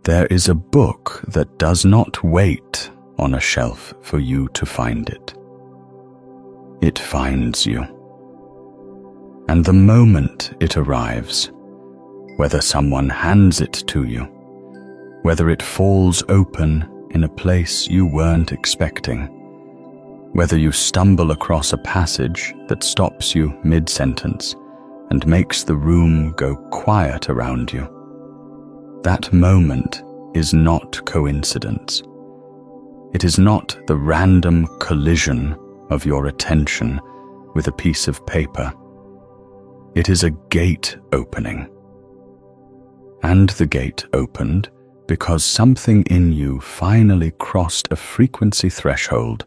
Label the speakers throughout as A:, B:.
A: There is a book that does not wait on a shelf for you to find it. It finds you. And the moment it arrives, whether someone hands it to you, whether it falls open in a place you weren't expecting, whether you stumble across a passage that stops you mid-sentence and makes the room go quiet around you, that moment is not coincidence. It is not the random collision of your attention with a piece of paper. It is a gate opening. And the gate opened because something in you finally crossed a frequency threshold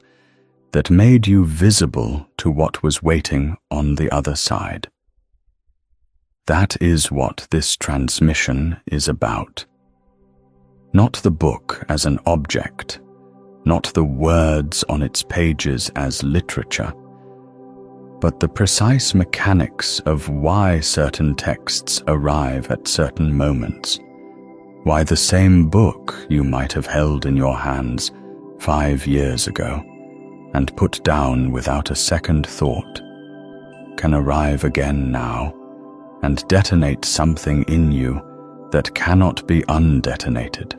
A: that made you visible to what was waiting on the other side. That is what this transmission is about. Not the book as an object, not the words on its pages as literature, but the precise mechanics of why certain texts arrive at certain moments, why the same book you might have held in your hands 5 years ago and put down without a second thought can arrive again now and detonate something in you that cannot be undetonated.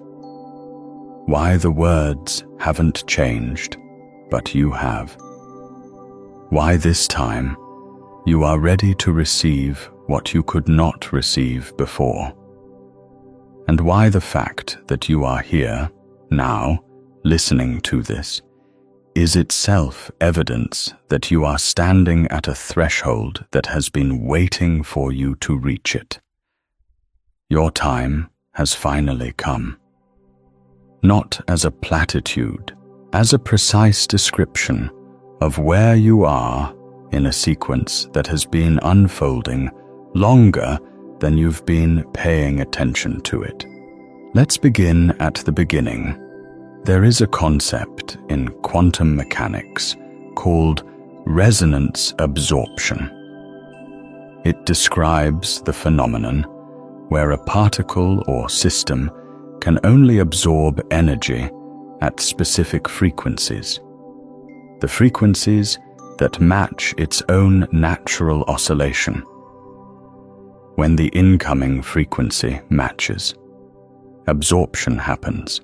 A: Why the words haven't changed, but you have. Why this time you are ready to receive what you could not receive before. And why the fact that you are here, now, listening to this, is itself evidence that you are standing at a threshold that has been waiting for you to reach it. Your time has finally come. Not as a platitude, as a precise description of where you are in a sequence that has been unfolding longer than you've been paying attention to it. Let's begin at the beginning. There is a concept in quantum mechanics called resonance absorption. It describes the phenomenon where a particle or system can only absorb energy at specific frequencies. The frequencies that match its own natural oscillation. When the incoming frequency matches, absorption happens.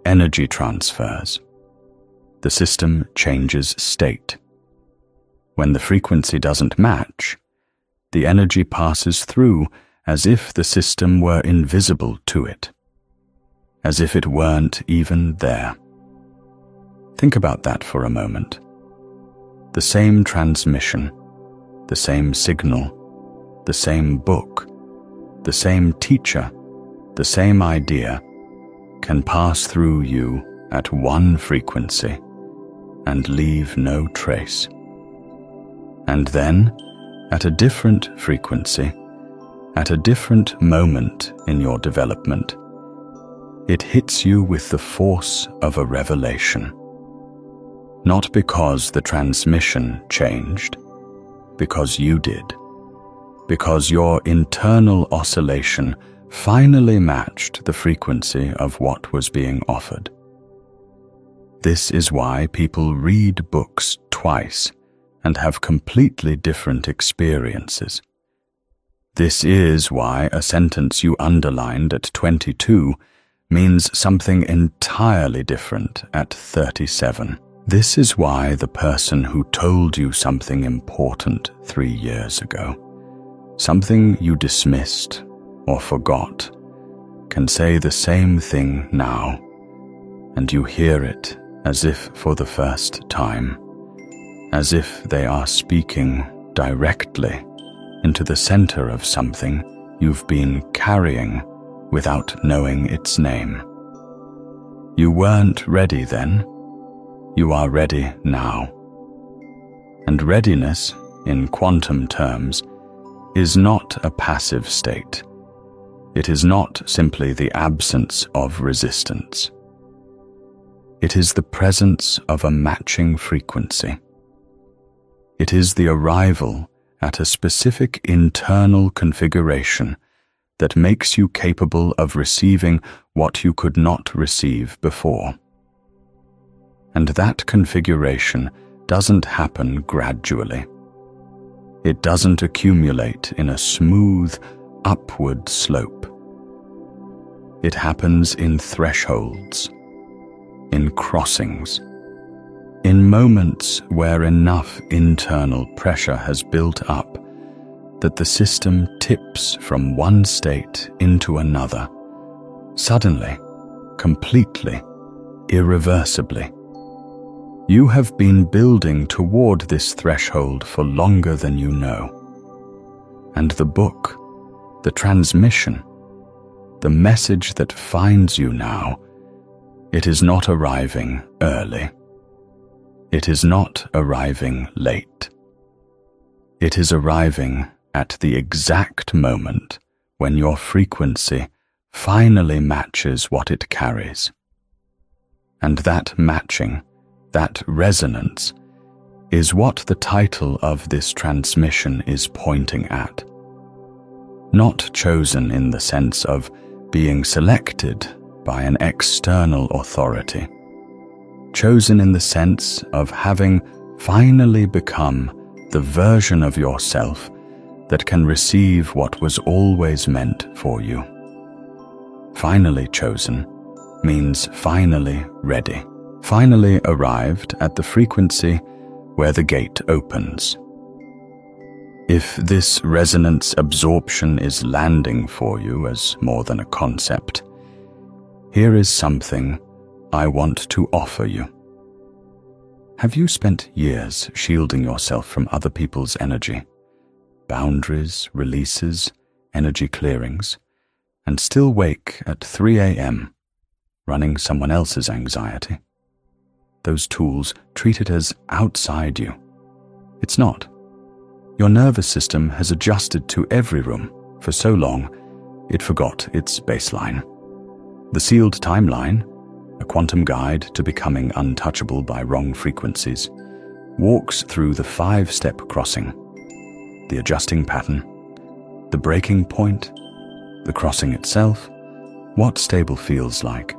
A: Energy transfers. The system changes state. When the frequency doesn't match, the energy passes through as if the system were invisible to it, as if it weren't even there. Think about that for a moment. The same transmission, the same signal, the same book, the same teacher, the same idea can pass through you at one frequency and leave no trace. And then, at a different frequency, at a different moment in your development, it hits you with the force of a revelation. Not because the transmission changed, because you did. Because your internal oscillation finally matched the frequency of what was being offered. This is why people read books twice and have completely different experiences. This is why a sentence you underlined at 22 means something entirely different at 37. This is why the person who told you something important 3 years ago, something you dismissed or forgot, can say the same thing now, and you hear it as if for the first time, as if they are speaking directly into the center of something you've been carrying without knowing its name. You weren't ready then. You are ready now. And readiness, in quantum terms, is not a passive state. It is not simply the absence of resistance. It is the presence of a matching frequency. It is the arrival at a specific internal configuration that makes you capable of receiving what you could not receive before. And that configuration doesn't happen gradually. It doesn't accumulate in a smooth, upward slope. It happens in thresholds, in crossings, in moments where enough internal pressure has built up that the system tips from one state into another, suddenly, completely, irreversibly. You have been building toward this threshold for longer than you know. And the book, the transmission, the message that finds you now, it is not arriving early. It is not arriving late. It is arriving at the exact moment when your frequency finally matches what it carries. And that matching, that resonance, is what the title of this transmission is pointing at. Not chosen in the sense of being selected by an external authority. Chosen in the sense of having finally become the version of yourself that can receive what was always meant for you. Finally chosen means finally ready, finally arrived at the frequency where the gate opens. If this resonance absorption is landing for you as more than a concept, here is something I want to offer you. Have you spent years shielding yourself from other people's energy, boundaries, releases, energy clearings, and still wake at 3 a.m., running someone else's anxiety? Those tools treat it as outside you. It's not. Your nervous system has adjusted to every room for so long it forgot its baseline. The sealed timeline, a quantum guide to becoming untouchable by wrong frequencies, walks through the 5-step crossing: the adjusting pattern, the breaking point, the crossing itself, what stable feels like,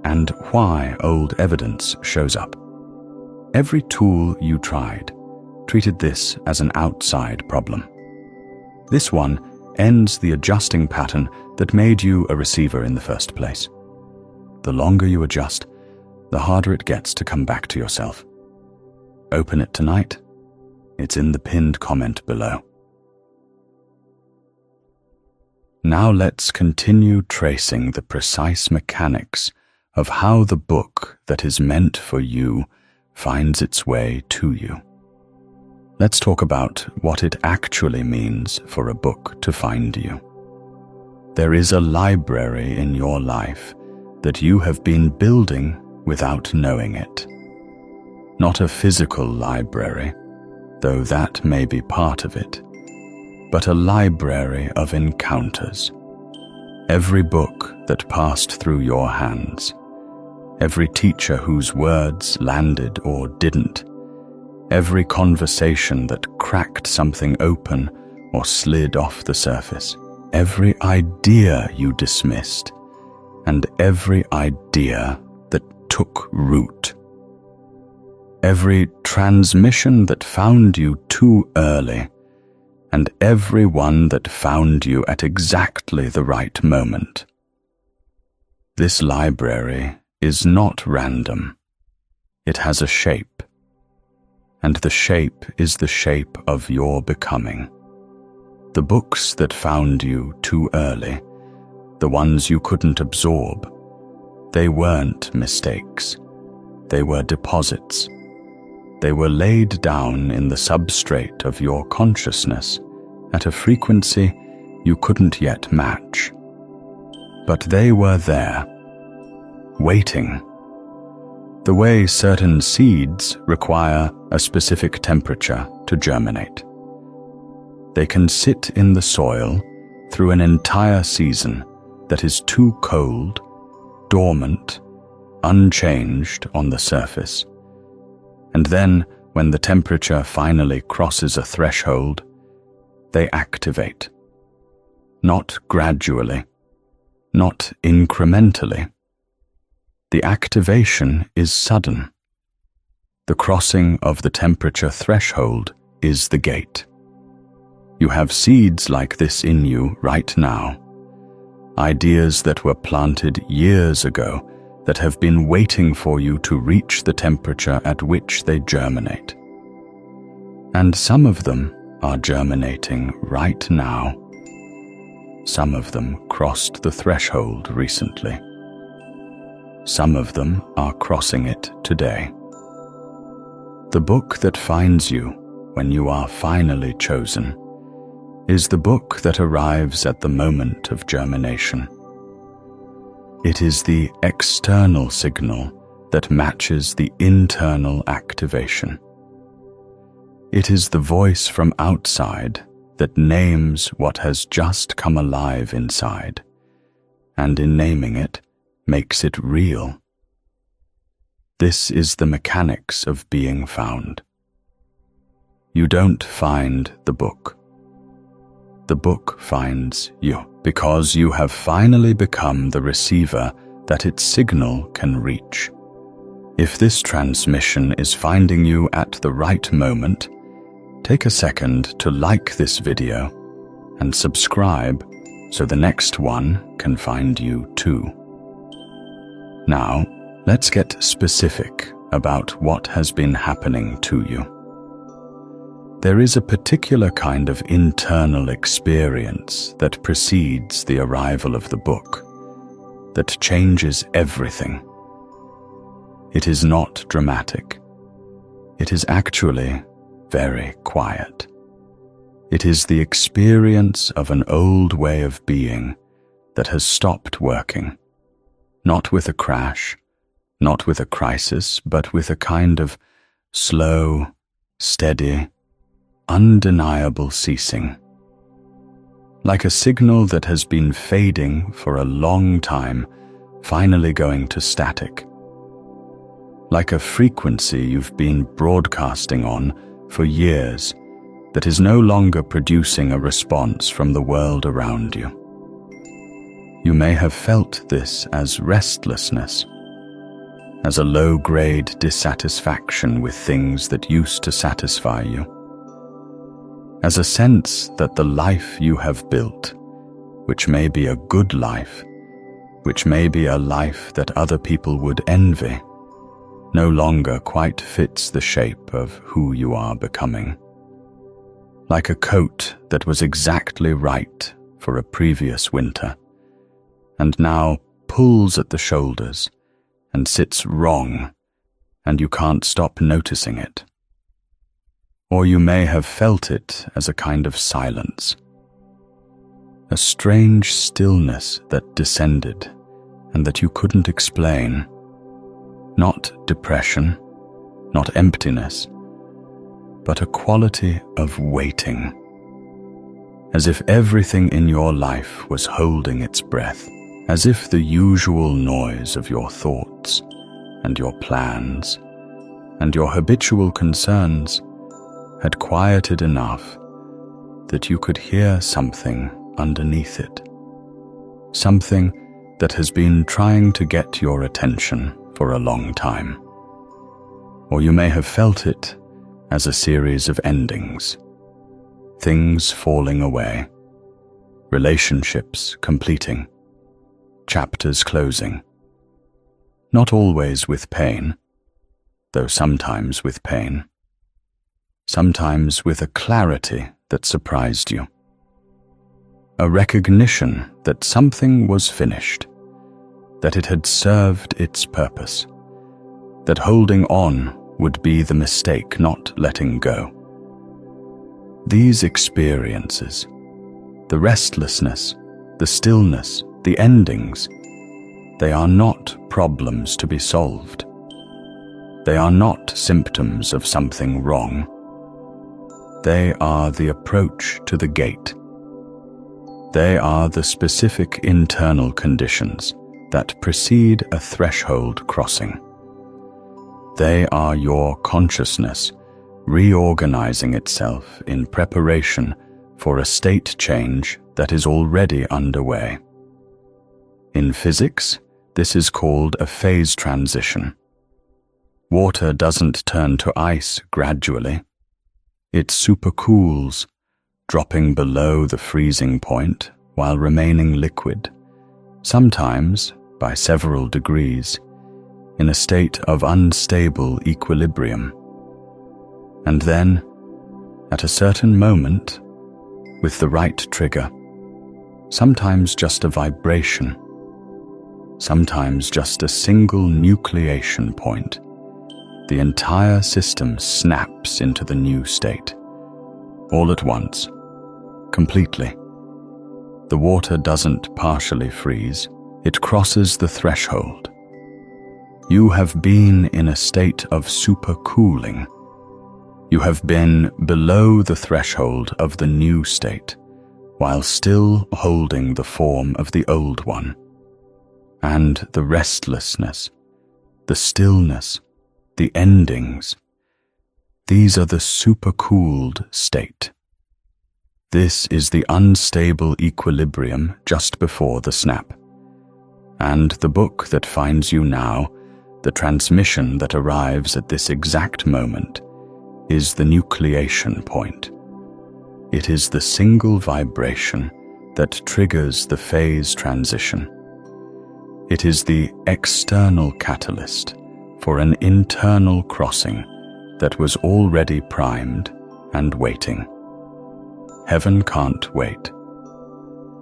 A: and why old evidence shows up. Every tool you tried treated this as an outside problem. This one ends the adjusting pattern that made you a receiver in the first place. The longer you adjust, the harder it gets to come back to yourself. Open it tonight. It's in the pinned comment below. Now let's continue tracing the precise mechanics of how the book that is meant for you finds its way to you. Let's talk about what it actually means for a book to find you. There is a library in your life that you have been building without knowing it. Not a physical library, though that may be part of it, but a library of encounters. Every book that passed through your hands, every teacher whose words landed or didn't, every conversation that cracked something open or slid off the surface, every idea you dismissed, and every idea that took root. Every transmission that found you too early, and every one that found you at exactly the right moment. This library is not random. It has a shape, and the shape is the shape of your becoming. The books that found you too early, the ones you couldn't absorb, they weren't mistakes. They were deposits. They were laid down in the substrate of your consciousness at a frequency you couldn't yet match. But they were there, waiting. The way certain seeds require a specific temperature to germinate. They can sit in the soil through an entire season that is too cold, dormant, unchanged on the surface. And then, when the temperature finally crosses a threshold, they activate. not gradually, not incrementally. The activation is sudden. The crossing of the temperature threshold is the gate. You have seeds like this in you right now, ideas that were planted years ago that have been waiting for you to reach the temperature at which they germinate. And some of them are germinating right now. Some of them crossed the threshold recently. Some of them are crossing it today. The book that finds you when you are finally chosen is the book that arrives at the moment of germination. It is the external signal that matches the internal activation. It is the voice from outside that names what has just come alive inside, and in naming it, makes it real. This is the mechanics of being found. You don't find the book. The book finds you, because you have finally become the receiver that its signal can reach. If this transmission is finding you at the right moment, take a second to like this video and subscribe so the next one can find you too. Now, let's get specific about what has been happening to you. There is a particular kind of internal experience that precedes the arrival of the book, that changes everything. It is not dramatic. It is actually very quiet. It is the experience of an old way of being that has stopped working, not with a crash, not with a crisis, but with a kind of slow, steady, undeniable ceasing. Like a signal that has been fading for a long time, finally going to static. Like a frequency you've been broadcasting on for years that is no longer producing a response from the world around you. You may have felt this as restlessness, as a low-grade dissatisfaction with things that used to satisfy you, as a sense that the life you have built, which may be a good life, which may be a life that other people would envy, no longer quite fits the shape of who you are becoming. Like a coat that was exactly right for a previous winter, and now pulls at the shoulders and sits wrong, and you can't stop noticing it. Or you may have felt it as a kind of silence, a strange stillness that descended and that you couldn't explain. Not depression, not emptiness, but a quality of waiting, as if everything in your life was holding its breath, as if the usual noise of your thoughts and your plans and your habitual concerns had quieted enough that you could hear something underneath it, something that has been trying to get your attention for a long time. Or you may have felt it as a series of endings, things falling away, relationships completing, chapters closing, not always with pain, though sometimes with pain, sometimes with a clarity that surprised you, a recognition that something was finished, that it had served its purpose, that holding on would be the mistake, not letting go. These experiences, the restlessness, the stillness, the endings, they are not problems to be solved. They are not symptoms of something wrong. They are the approach to the gate. They are the specific internal conditions that precede a threshold crossing. They are your consciousness reorganizing itself in preparation for a state change that is already underway. In physics, this is called a phase transition. Water doesn't turn to ice gradually. It supercools, dropping below the freezing point while remaining liquid, sometimes by several degrees, in a state of unstable equilibrium. And then, at a certain moment, with the right trigger, sometimes just a vibration, sometimes just a single nucleation point, the entire system snaps into the new state, all at once, completely. The water doesn't partially freeze, it crosses the threshold. You have been in a state of supercooling. You have been below the threshold of the new state, while still holding the form of the old one. And the restlessness, the stillness, the endings, these are the supercooled state. This is the unstable equilibrium just before the snap. And the book that finds you now, the transmission that arrives at this exact moment, is the nucleation point. It is the single vibration that triggers the phase transition. It is the external catalyst for an internal crossing that was already primed and waiting. Heaven can't wait.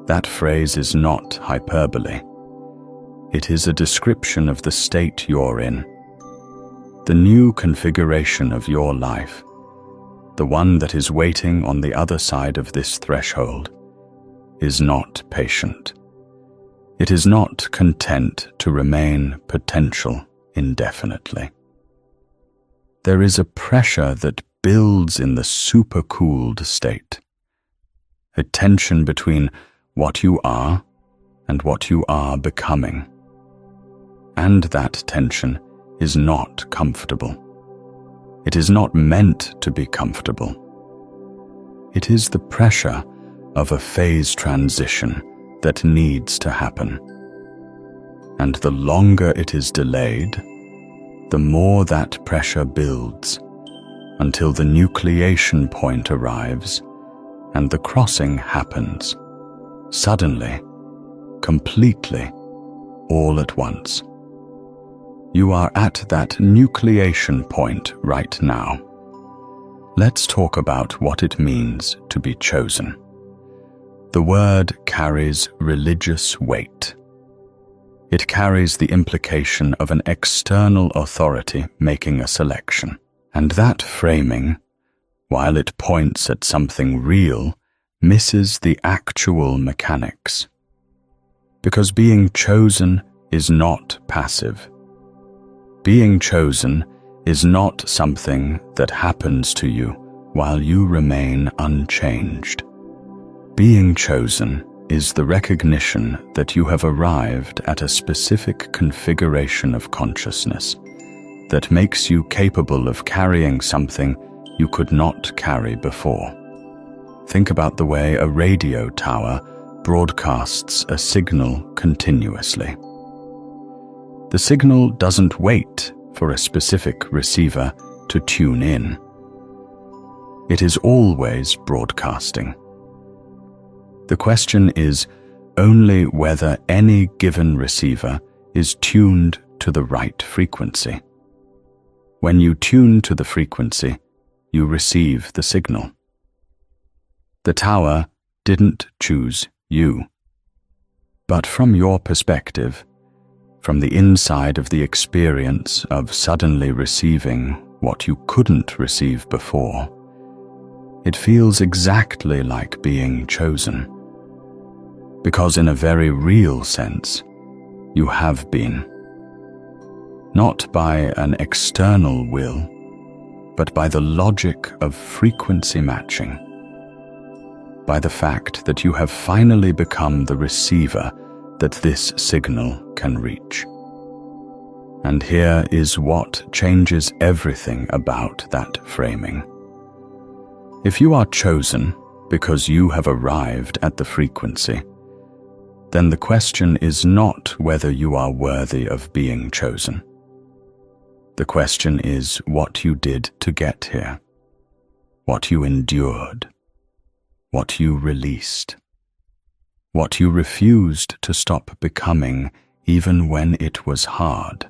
A: That phrase is not hyperbole. It is a description of the state you're in, the new configuration of your life, the one that is waiting on the other side of this threshold, is not patient. It is not content to remain potential indefinitely. There is a pressure that builds in the supercooled state, a tension between what you are and what you are becoming. And that tension is not comfortable. It is not meant to be comfortable. It is the pressure of a phase transition that needs to happen. And the longer it is delayed, the more that pressure builds, until the nucleation point arrives and the crossing happens, suddenly, completely, all at once. You are at that nucleation point right now. Let's talk about what it means to be chosen. The word carries religious weight. It carries the implication of an external authority making a selection. And that framing, while it points at something real, misses the actual mechanics. Because being chosen is not passive. Being chosen is not something that happens to you while you remain unchanged. Being chosen is the recognition that you have arrived at a specific configuration of consciousness that makes you capable of carrying something you could not carry before. Think about the way a radio tower broadcasts a signal continuously. The signal doesn't wait for a specific receiver to tune in. It is always broadcasting. The question is only whether any given receiver is tuned to the right frequency. When you tune to the frequency, you receive the signal. The tower didn't choose you. But from your perspective, from the inside of the experience of suddenly receiving what you couldn't receive before, it feels exactly like being chosen. Because in a very real sense, you have been. Not by an external will, but by the logic of frequency matching. By the fact that you have finally become the receiver that this signal can reach. And here is what changes everything about that framing. If you are chosen, because you have arrived at the frequency, then the question is not whether you are worthy of being chosen. The question is what you did to get here, what you endured, what you released, what you refused to stop becoming even when it was hard,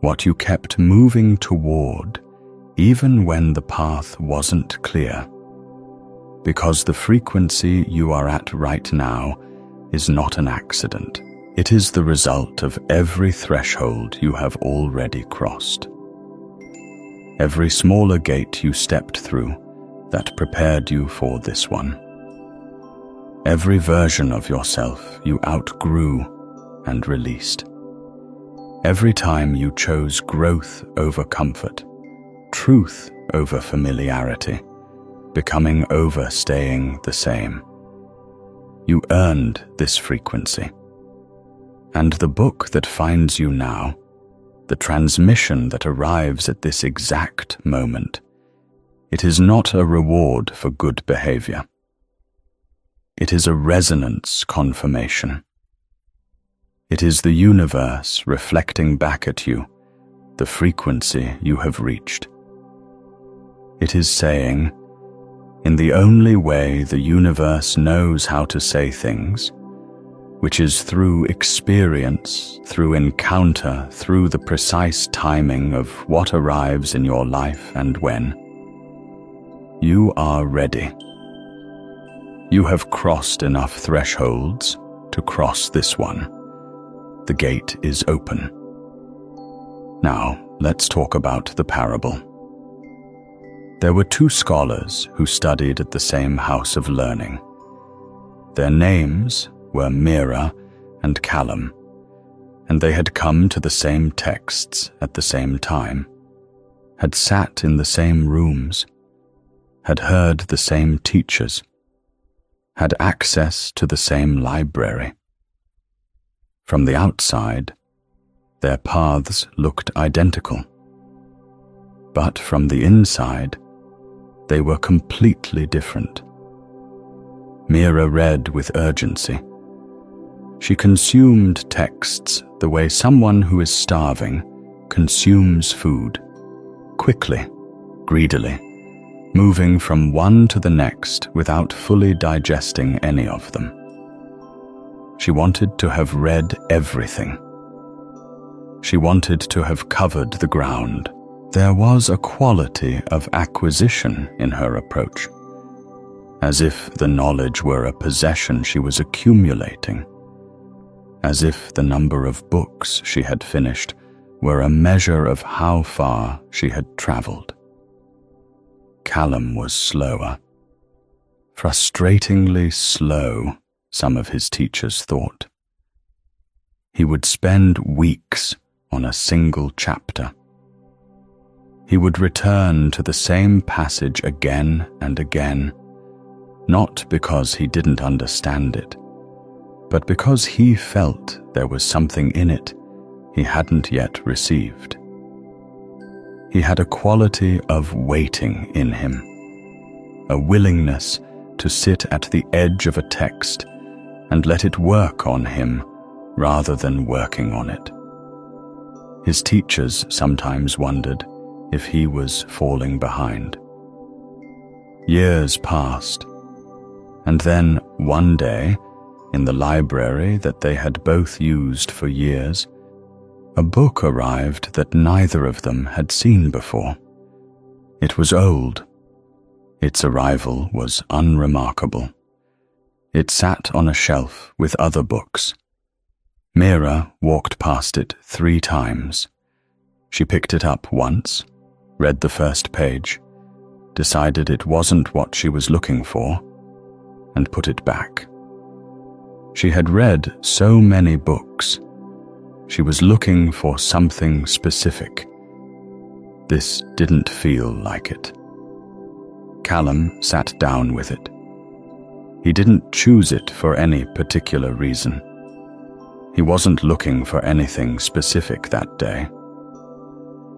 A: what you kept moving toward even when the path wasn't clear. Because the frequency you are at right now is not an accident. It is the result of every threshold you have already crossed. Every smaller gate you stepped through that prepared you for this one. Every version of yourself you outgrew and released. Every time you chose growth over comfort, truth over familiarity, becoming over staying the same. You earned this frequency. And the book that finds you now, the transmission that arrives at this exact moment, it is not a reward for good behavior. It is a resonance confirmation. It is the universe reflecting back at you the frequency you have reached. It is saying, in the only way the universe knows how to say things, which is through experience, through encounter, through the precise timing of what arrives in your life and when, you are ready. You have crossed enough thresholds to cross this one. The gate is open. Now, let's talk about the parable. There were two scholars who studied at the same house of learning. Their names were Mira and Callum, and they had come to the same texts at the same time, had sat in the same rooms, had heard the same teachers, had access to the same library. From the outside, their paths looked identical, but from the inside, they were completely different. Mira read with urgency. She consumed texts the way someone who is starving consumes food, quickly, greedily, moving from one to the next without fully digesting any of them. She wanted to have read everything. She wanted to have covered the ground. There was a quality of acquisition in her approach, as if the knowledge were a possession she was accumulating, as if the number of books she had finished were a measure of how far she had traveled. Callum was slower. Frustratingly slow, some of his teachers thought. He would spend weeks on a single chapter. He would return to the same passage again and again, not because he didn't understand it, but because he felt there was something in it he hadn't yet received. He had a quality of waiting in him, a willingness to sit at the edge of a text and let it work on him rather than working on it. His teachers sometimes wondered if he was falling behind. Years passed, and then one day, in the library that they had both used for years, a book arrived that neither of them had seen before. It was old. Its arrival was unremarkable. It sat on a shelf with other books. Mira walked past it 3 times. She picked it up once, read the first page, decided it wasn't what she was looking for, and put it back. She had read so many books. She was looking for something specific. This didn't feel like it. Callum sat down with it. He didn't choose it for any particular reason. He wasn't looking for anything specific that day.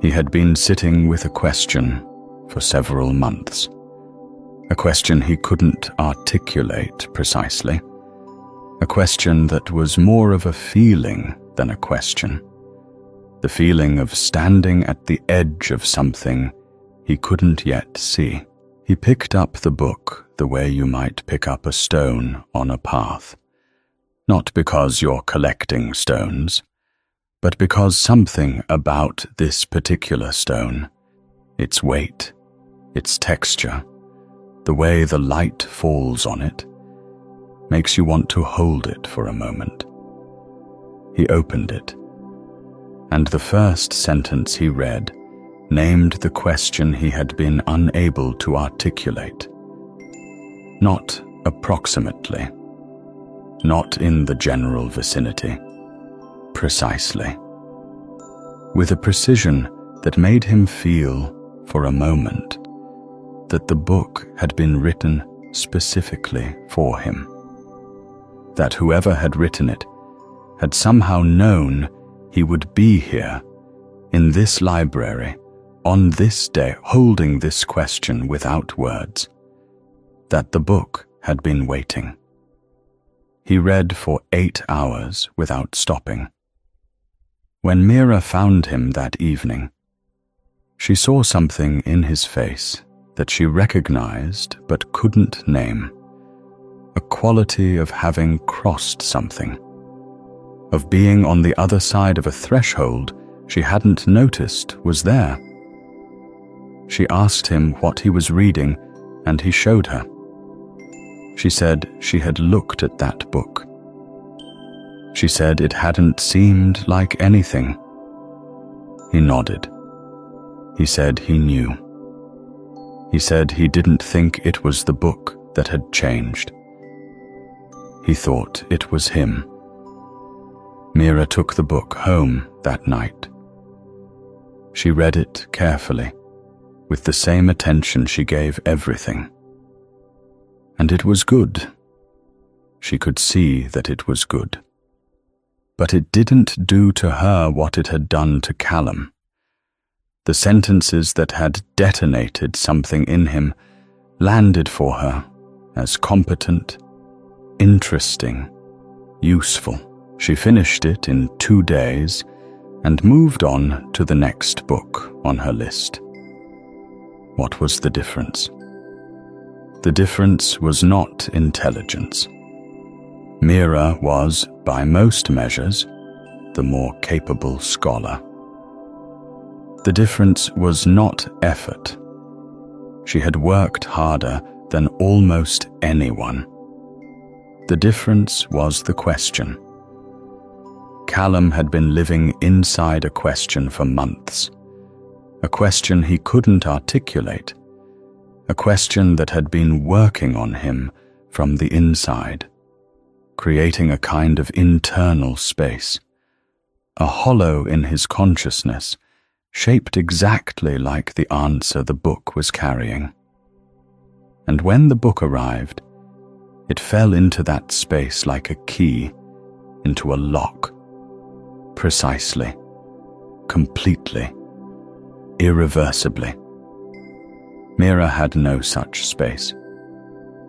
A: He had been sitting with a question for several months, a question he couldn't articulate precisely, a question that was more of a feeling than a question, the feeling of standing at the edge of something he couldn't yet see. He picked up the book the way you might pick up a stone on a path, not because you're collecting stones, but because something about this particular stone, its weight, its texture, the way the light falls on it, makes you want to hold it for a moment. He opened it, and the first sentence he read named the question he had been unable to articulate. Not approximately, not in the general vicinity, precisely, with a precision that made him feel, for a moment, that the book had been written specifically for him, that whoever had written it had somehow known he would be here, in this library, on this day, holding this question without words, that the book had been waiting. He read for 8 hours without stopping. When Mira found him that evening, she saw something in his face that she recognized but couldn't name, a quality of having crossed something, of being on the other side of a threshold she hadn't noticed was there. She asked him what he was reading, and he showed her. She said she had looked at that book. She said it hadn't seemed like anything. He nodded. He said he knew. He said he didn't think it was the book that had changed. He thought it was him. Mira took the book home that night. She read it carefully, with the same attention she gave everything. And it was good. She could see that it was good. But it didn't do to her what it had done to Callum. The sentences that had detonated something in him landed for her as competent, interesting, useful. She finished it in 2 days and moved on to the next book on her list. What was the difference? The difference was not intelligence. Mira was, by most measures, the more capable scholar. The difference was not effort. She had worked harder than almost anyone. The difference was the question. Callum had been living inside a question for months, a question he couldn't articulate, a question that had been working on him from the inside, creating a kind of internal space, a hollow in his consciousness, shaped exactly like the answer the book was carrying. And when the book arrived, it fell into that space like a key into a lock, precisely, completely, irreversibly. Mira had no such space.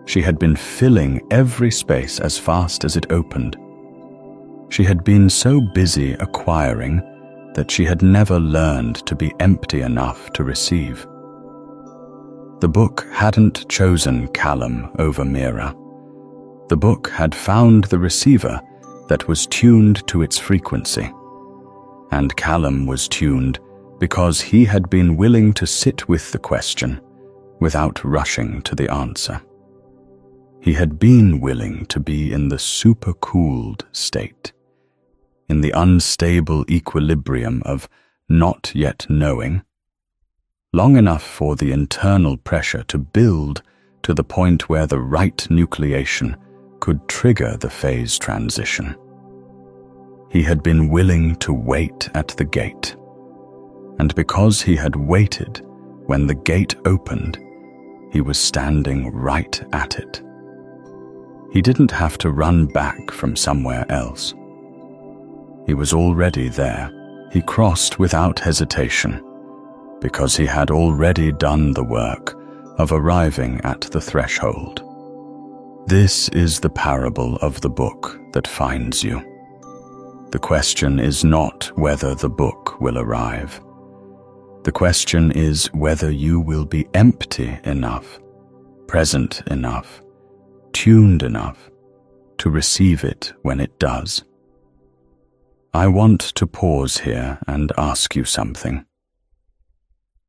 A: She had been filling every space as fast as it opened. She had been so busy acquiring that she had never learned to be empty enough to receive. The book hadn't chosen Callum over Mira. The book had found the receiver that was tuned to its frequency. And Callum was tuned because he had been willing to sit with the question without rushing to the answer. He had been willing to be in the supercooled state, in the unstable equilibrium of not yet knowing, long enough for the internal pressure to build to the point where the right nucleation could trigger the phase transition. He had been willing to wait at the gate, and because he had waited when the gate opened, he was standing right at it. He didn't have to run back from somewhere else. He was already there. He crossed without hesitation, because he had already done the work of arriving at the threshold. This is the parable of the book that finds you. The question is not whether the book will arrive. The question is whether you will be empty enough, present enough, tuned enough to receive it when it does. I want to pause here and ask you something.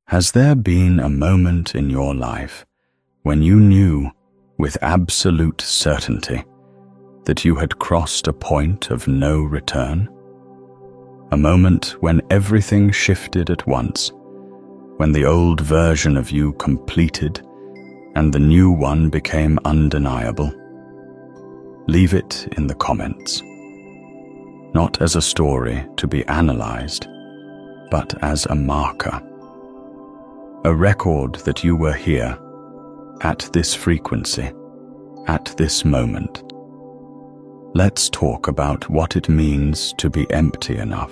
A: Has there been a moment in your life when you knew with absolute certainty that you had crossed a point of no return? A moment when everything shifted at once, when the old version of you completed and the new one became undeniable? Leave it in the comments. Not as a story to be analyzed, but as a marker. A record that you were here, at this frequency, at this moment. Let's talk about what it means to be empty enough.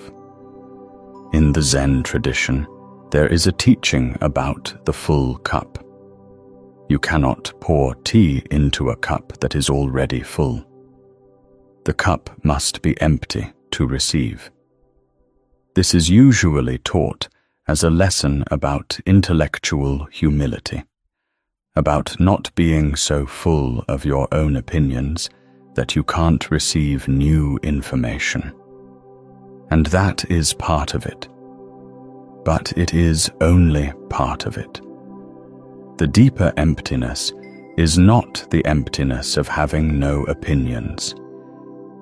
A: In the Zen tradition, there is a teaching about the full cup. You cannot pour tea into a cup that is already full. The cup must be empty to receive. This is usually taught as a lesson about intellectual humility, about not being so full of your own opinions that you can't receive new information. And that is part of it. But it is only part of it. The deeper emptiness is not the emptiness of having no opinions.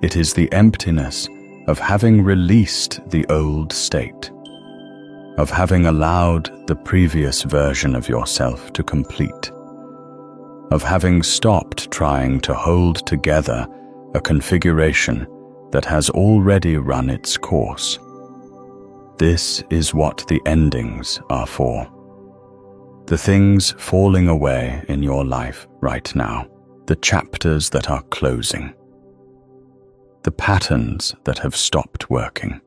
A: It is the emptiness of having released the old state, of having allowed the previous version of yourself to complete, of having stopped trying to hold together a configuration that has already run its course. This is what the endings are for. The things falling away in your life right now, the chapters that are closing, the patterns that have stopped working.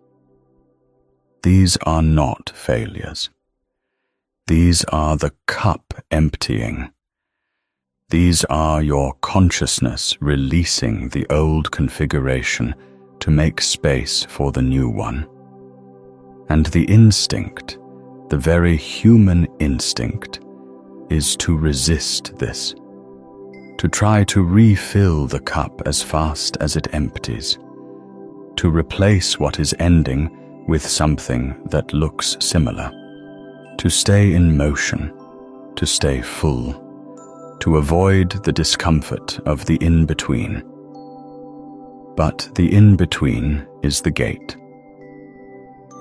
A: These are not failures. These are the cup emptying. These are your consciousness releasing the old configuration to make space for the new one. And the instinct, the very human instinct, is to resist this, to try to refill the cup as fast as it empties, to replace what is ending with something that looks similar, to stay in motion, to stay full, to avoid the discomfort of the in-between. But the in-between is the gate.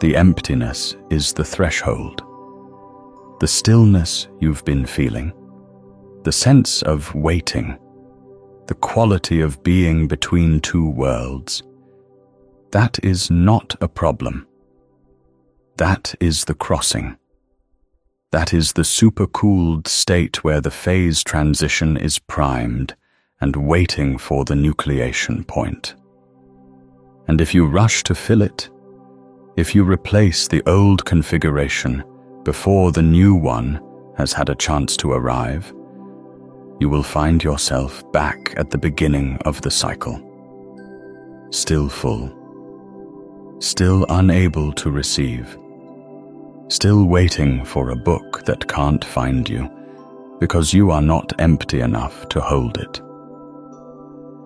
A: The emptiness is the threshold. The stillness you've been feeling, the sense of waiting, the quality of being between two worlds, that is not a problem. That is the crossing. That is the supercooled state where the phase transition is primed and waiting for the nucleation point. And if you rush to fill it, if you replace the old configuration before the new one has had a chance to arrive, you will find yourself back at the beginning of the cycle. Still full, still unable to receive, still waiting for a book that can't find you because you are not empty enough to hold it.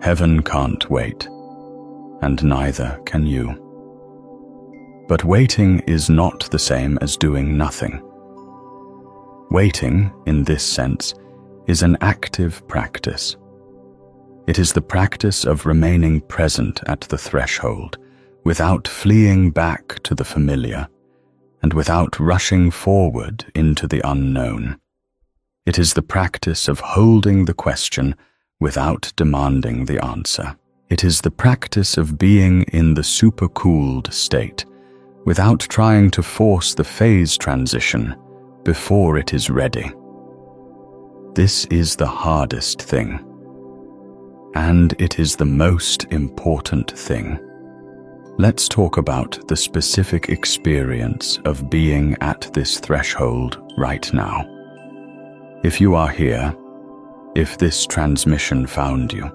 A: Heaven can't wait, and neither can you. But waiting is not the same as doing nothing. Waiting, in this sense, is an active practice. It is the practice of remaining present at the threshold without fleeing back to the familiar and without rushing forward into the unknown. It is the practice of holding the question without demanding the answer. It is the practice of being in the supercooled state without trying to force the phase transition before it is ready. This is the hardest thing, and it is the most important thing. Let's talk about the specific experience of being at this threshold right now. If you are here, if this transmission found you,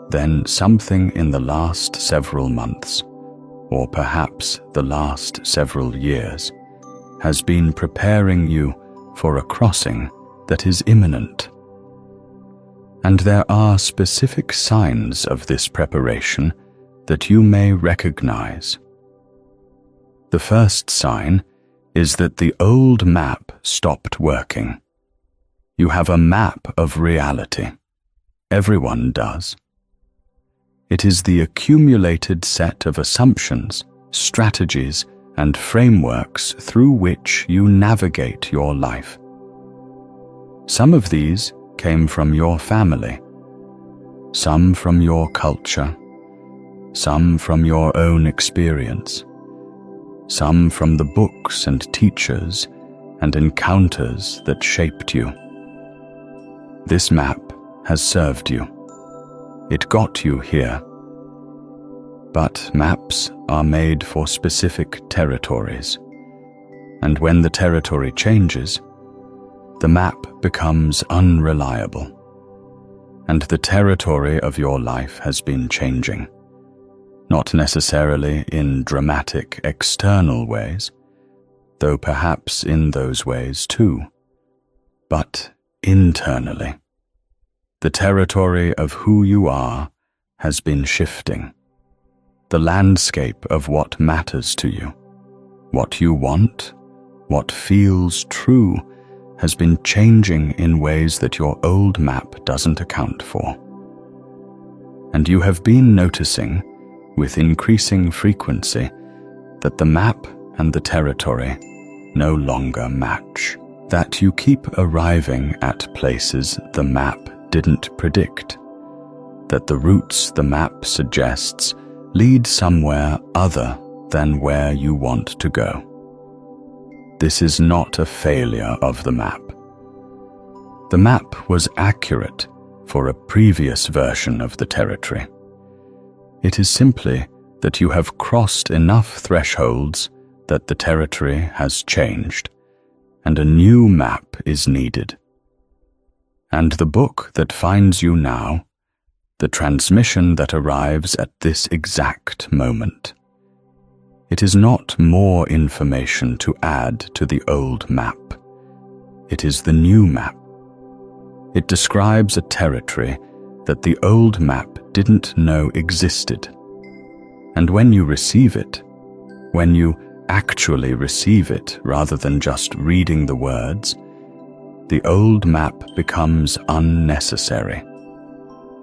A: then something in the last several months, or perhaps the last several years, has been preparing you for a crossing that is imminent. And there are specific signs of this preparation that you may recognize. The first sign is that the old map stopped working. You have a map of reality. Everyone does. It is the accumulated set of assumptions, strategies, and frameworks through which you navigate your life. Some of these came from your family, some from your culture, some from your own experience, some from the books and teachers and encounters that shaped you. This map has served you. It got you here. But maps are made for specific territories, and when the territory changes, the map becomes unreliable, and the territory of your life has been changing, not necessarily in dramatic external ways, though perhaps in those ways too, but internally. The territory of who you are has been shifting. The landscape of what matters to you, what you want, what feels true, has been changing in ways that your old map doesn't account for. And you have been noticing, with increasing frequency, that the map and the territory no longer match, that you keep arriving at places the map didn't predict, that the routes the map suggests lead somewhere other than where you want to go. This is not a failure of the map. The map was accurate for a previous version of the territory. It is simply that you have crossed enough thresholds that the territory has changed, and a new map is needed. And the book that finds you now, the transmission that arrives at this exact moment, it is not more information to add to the old map. It is the new map. It describes a territory that the old map didn't know existed. And when you receive it, when you actually receive it rather than just reading the words, the old map becomes unnecessary.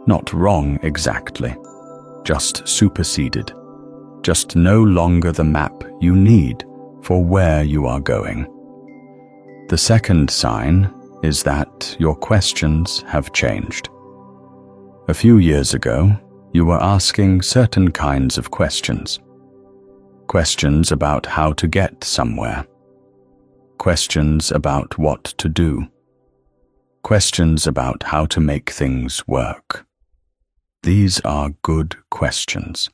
A: Not wrong exactly, just superseded, just no longer the map you need for where you are going. The second sign is that your questions have changed. A few years ago, you were asking certain kinds of questions. Questions about how to get somewhere. Questions about what to do. Questions about how to make things work. These are good questions.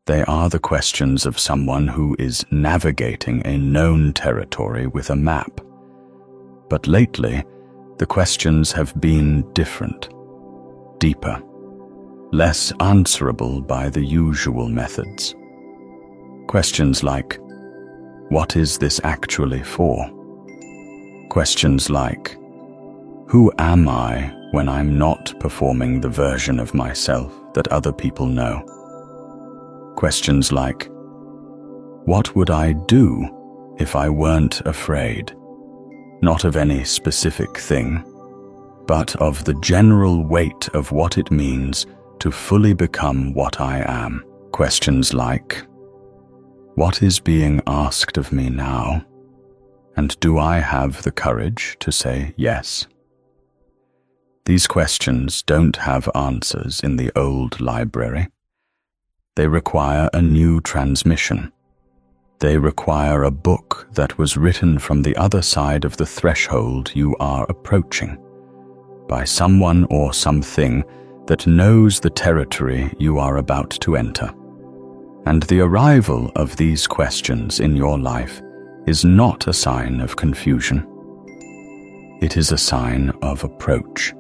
A: They are the questions of someone who is navigating a known territory with a map. But lately, the questions have been different, deeper, less answerable by the usual methods. Questions like, what is this actually for? Questions like, who am I when I'm not performing the version of myself that other people know? Questions like, what would I do if I weren't afraid? Not of any specific thing, but of the general weight of what it means to fully become what I am. Questions like, what is being asked of me now, and do I have the courage to say yes? These questions don't have answers in the old library. They require a new transmission. They require a book that was written from the other side of the threshold you are approaching, by someone or something that knows the territory you are about to enter. And the arrival of these questions in your life is not a sign of confusion. It is a sign of approach.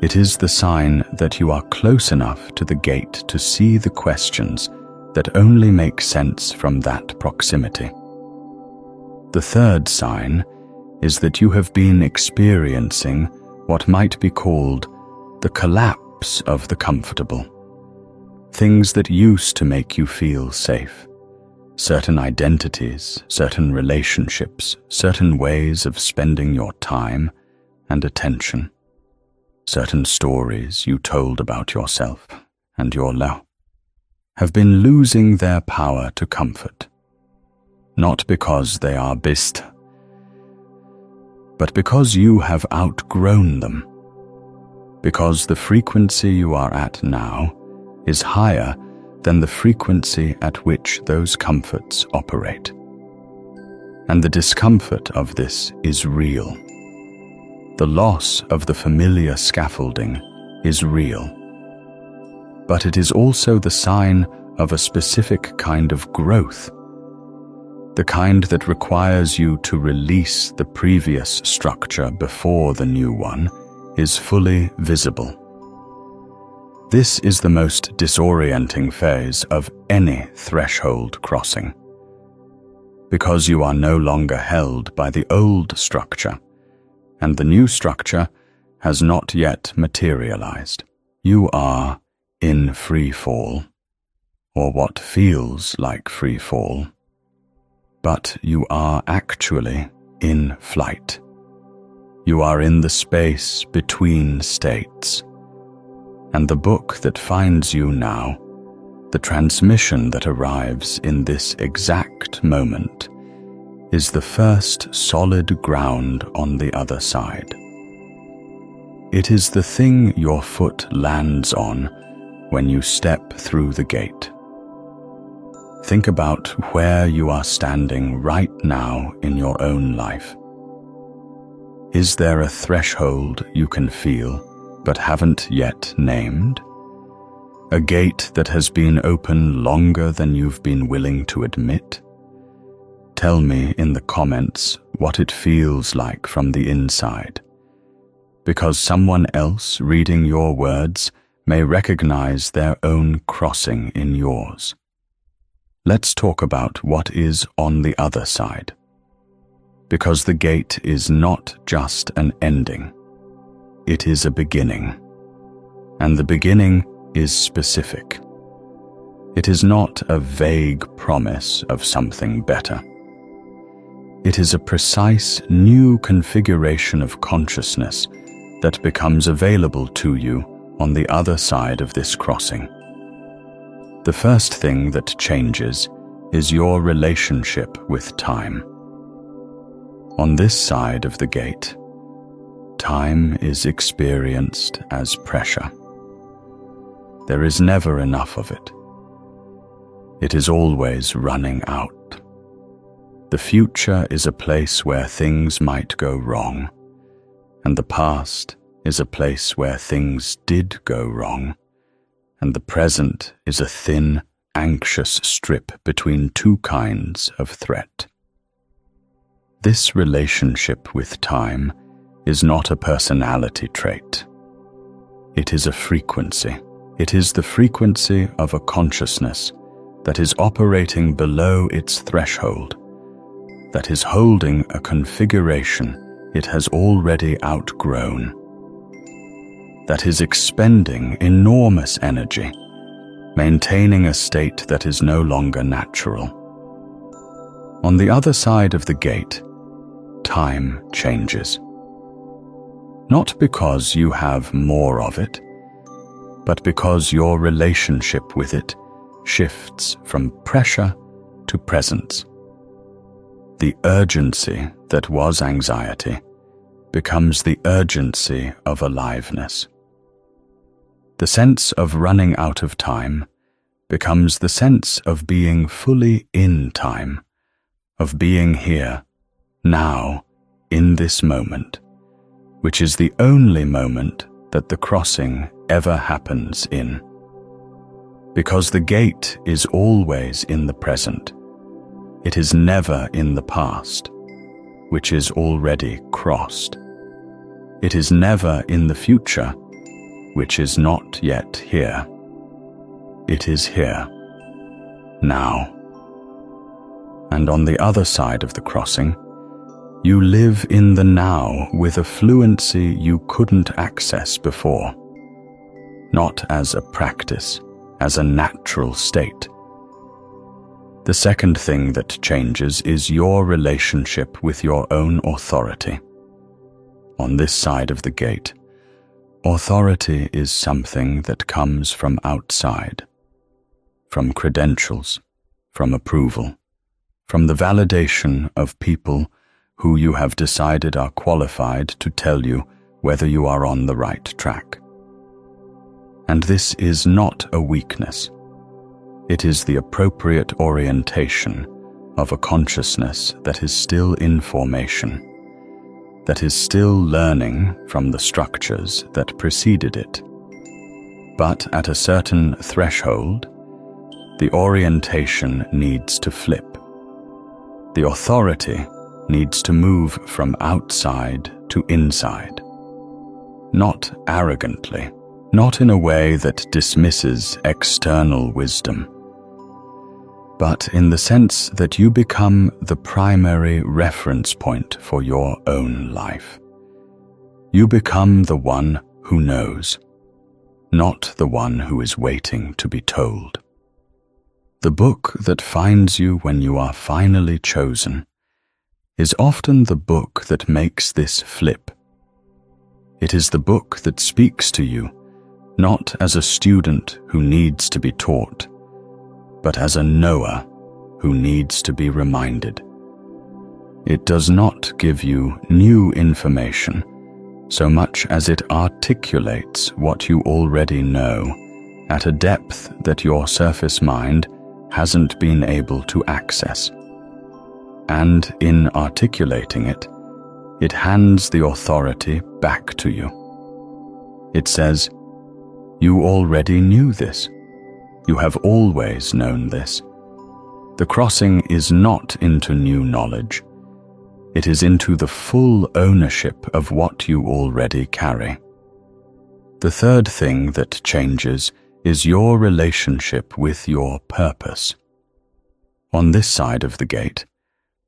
A: It is the sign that you are close enough to the gate to see the questions that only make sense from that proximity. The third sign is that you have been experiencing what might be called the collapse of the comfortable. Things that used to make you feel safe. Certain identities, certain relationships, certain ways of spending your time and attention. Certain stories you told about yourself and your love have been losing their power to comfort. Not because they are best, but because you have outgrown them. Because the frequency you are at now is higher than the frequency at which those comforts operate. And the discomfort of this is real. The loss of the familiar scaffolding is real. But it is also the sign of a specific kind of growth, the kind that requires you to release the previous structure before the new one is fully visible. This is the most disorienting phase of any threshold crossing, because you are no longer held by the old structure, and the new structure has not yet materialized. You are in free fall, or what feels like free fall, but you are actually in flight. You are in the space between states. And the book that finds you now, the transmission that arrives in this exact moment, is the first solid ground on the other side. It is the thing your foot lands on when you step through the gate. Think about where you are standing right now in your own life. Is there a threshold you can feel but haven't yet named? A gate that has been open longer than you've been willing to admit? Tell me in the comments what it feels like from the inside, because someone else reading your words may recognize their own crossing in yours. Let's talk about what is on the other side, because the gate is not just an ending. It is a beginning, and the beginning is specific. It is not a vague promise of something better. It is a precise new configuration of consciousness that becomes available to you on the other side of this crossing. The first thing that changes is your relationship with time. On this side of the gate, time is experienced as pressure. There is never enough of it. It is always running out. The future is a place where things might go wrong, and the past is a place where things did go wrong, and the present is a thin, anxious strip between two kinds of threat. This relationship with time is not a personality trait. It is a frequency. It is the frequency of a consciousness that is operating below its threshold, that is holding a configuration it has already outgrown, that is expending enormous energy, maintaining a state that is no longer natural. On the other side of the gate, time changes. Not because you have more of it, but because your relationship with it shifts from pressure to presence. The urgency that was anxiety becomes the urgency of aliveness. The sense of running out of time becomes the sense of being fully in time, of being here, now, in this moment, which is the only moment that the crossing ever happens in. Because the gate is always in the present. It is never in the past. which is already crossed. It is never in the future, which is not yet here. It is here, now. And on the other side of the crossing, you live in the now with a fluency you couldn't access before, not as a practice, as a natural state. The second thing that changes is your relationship with your own authority. On this side of the gate, authority is something that comes from outside, from credentials, from approval, from the validation of people who you have decided are qualified to tell you whether you are on the right track. And this is not a weakness. It is the appropriate orientation of a consciousness that is still in formation, that is still learning from the structures that preceded it. But at a certain threshold, the orientation needs to flip. The authority needs to move from outside to inside. Not arrogantly, not in a way that dismisses external wisdom, but in the sense that you become the primary reference point for your own life. You become the one who knows, not the one who is waiting to be told. The book that finds you when you are finally chosen is often the book that makes this flip. It is the book that speaks to you, not as a student who needs to be taught, but as a knower who needs to be reminded. It does not give you new information so much as it articulates what you already know at a depth that your surface mind hasn't been able to access. And in articulating it, it hands the authority back to you. It says, "You already knew this. You have always known this." The crossing is not into new knowledge. It is into the full ownership of what you already carry. The third thing that changes is your relationship with your purpose. On this side of the gate,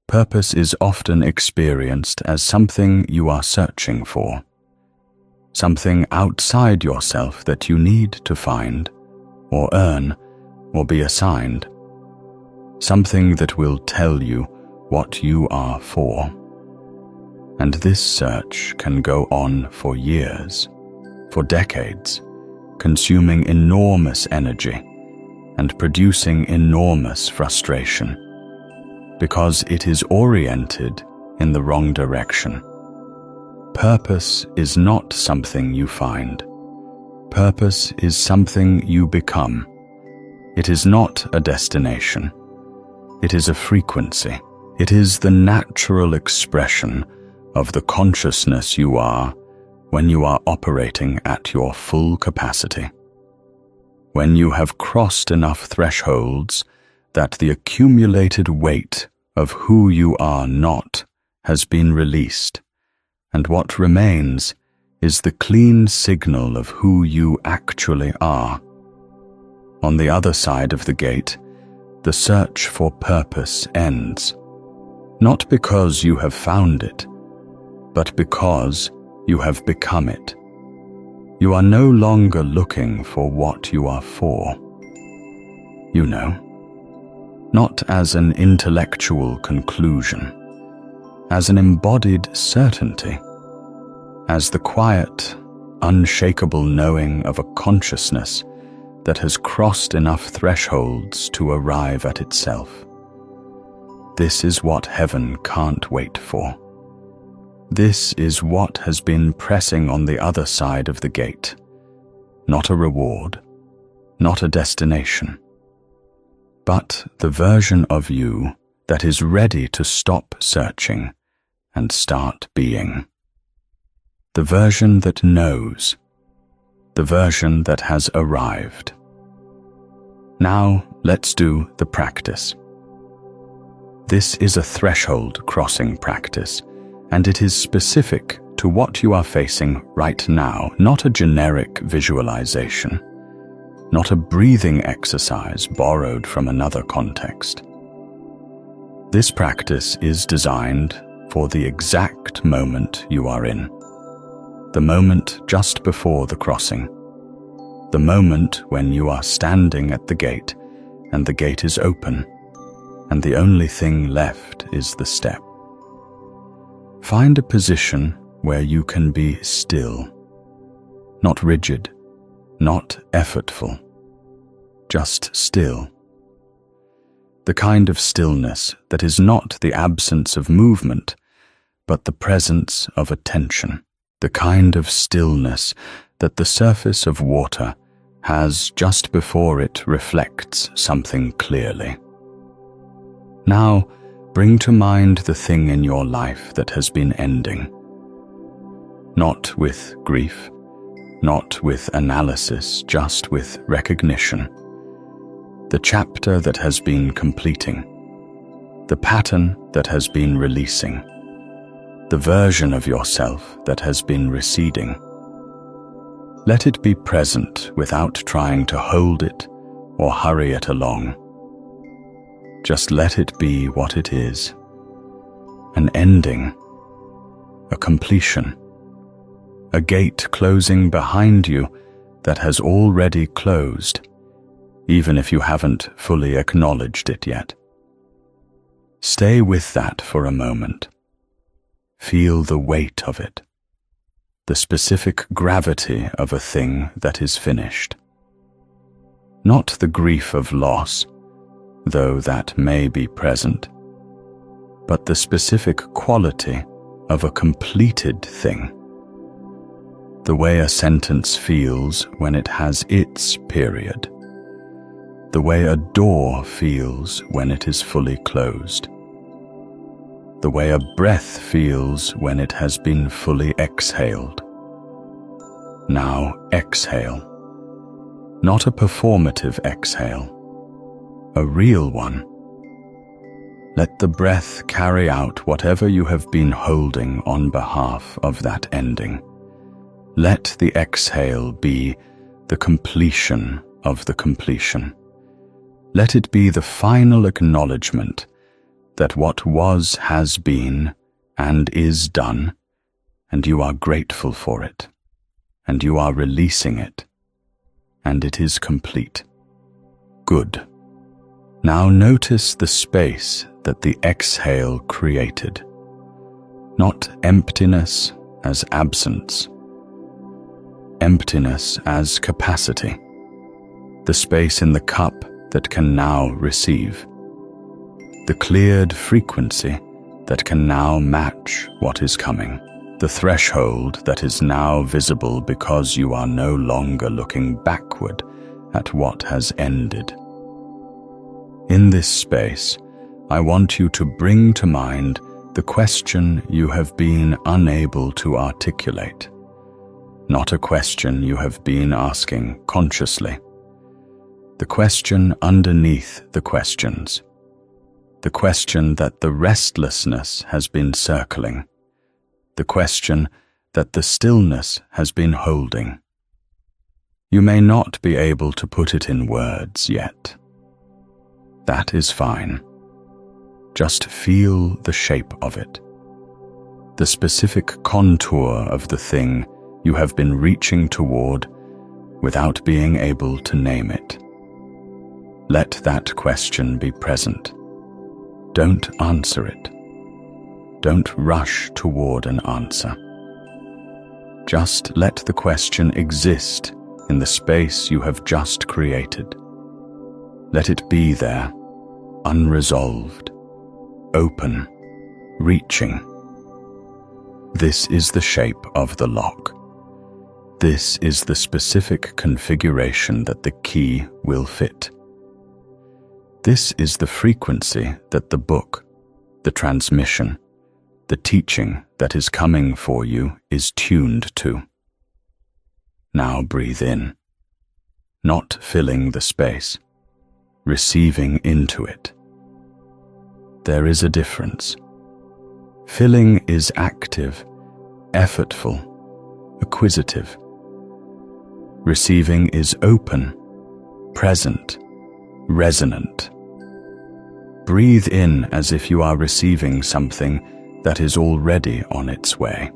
A: purpose is often experienced as something you are searching for, something outside yourself that you need to find, or earn, or be assigned, something that will tell you what you are for. And this search can go on for years, for decades, consuming enormous energy and producing enormous frustration, because it is oriented in the wrong direction. Purpose is not something you find. Purpose is something you become. It is not a destination. It is a frequency. It is the natural expression of the consciousness you are when you are operating at your full capacity. When you have crossed enough thresholds that the accumulated weight of who you are not has been released, and what remains is the clean signal of who you actually are. On the other side of the gate, the search for purpose ends, not because you have found it, but because you have become it. You are no longer looking for what you are for. You know, not as an intellectual conclusion, as an embodied certainty, as the quiet, unshakable knowing of a consciousness that has crossed enough thresholds to arrive at itself. This is what heaven can't wait for. This is what has been pressing on the other side of the gate. Not a reward, not a destination, but the version of you that is ready to stop searching and start being. The version that knows, the version that has arrived. Now let's do the practice. This is a threshold crossing practice and it is specific to what you are facing right now, not a generic visualization, not a breathing exercise borrowed from another context. This practice is designed for the exact moment you are in, the moment just before the crossing, the moment when you are standing at the gate and the gate is open, and the only thing left is the step. Find a position where you can be still, not rigid, not effortful, just still. The kind of stillness that is not the absence of movement, but the presence of attention. The kind of stillness that the surface of water has just before it reflects something clearly. Now, bring to mind the thing in your life that has been ending. Not with grief, not with analysis, just with recognition. The chapter that has been completing, the pattern that has been releasing, the version of yourself that has been receding. Let it be present without trying to hold it or hurry it along. Just let it be what it is. An ending, a completion, a gate closing behind you that has already closed, even if you haven't fully acknowledged it yet. Stay with that for a moment. Feel the weight of it, the specific gravity of a thing that is finished. Not the grief of loss, though that may be present, but the specific quality of a completed thing. The way a sentence feels when it has its period. The way a door feels when it is fully closed. The way a breath feels when it has been fully exhaled. Now exhale. Not a performative exhale, a real one. Let the breath carry out whatever you have been holding on behalf of that ending. Let the exhale be the completion of the completion. Let it be the final acknowledgement that what was has been and is done, and you are grateful for it, and you are releasing it, and it is complete. Good. Now notice the space that the exhale created. Not emptiness as absence. Emptiness as capacity. The space in the cup that can now receive. The cleared frequency that can now match what is coming. The threshold that is now visible because you are no longer looking backward at what has ended. In this space, I want you to bring to mind the question you have been unable to articulate. Not a question you have been asking consciously. The question underneath the questions. The question that the restlessness has been circling. The question that the stillness has been holding. You may not be able to put it in words yet. That is fine. Just feel the shape of it. The specific contour of the thing you have been reaching toward without being able to name it. Let that question be present. Don't answer it. Don't rush toward an answer. Just let the question exist in the space you have just created. Let it be there, unresolved, open, reaching. This is the shape of the lock. This is the specific configuration that the key will fit. This is the frequency that the book, the transmission, the teaching that is coming for you is tuned to. Now breathe in, not filling the space, receiving into it. There is a difference. Filling is active, effortful, acquisitive. Receiving is open, present, resonant. Breathe in as if you are receiving something that is already on its way.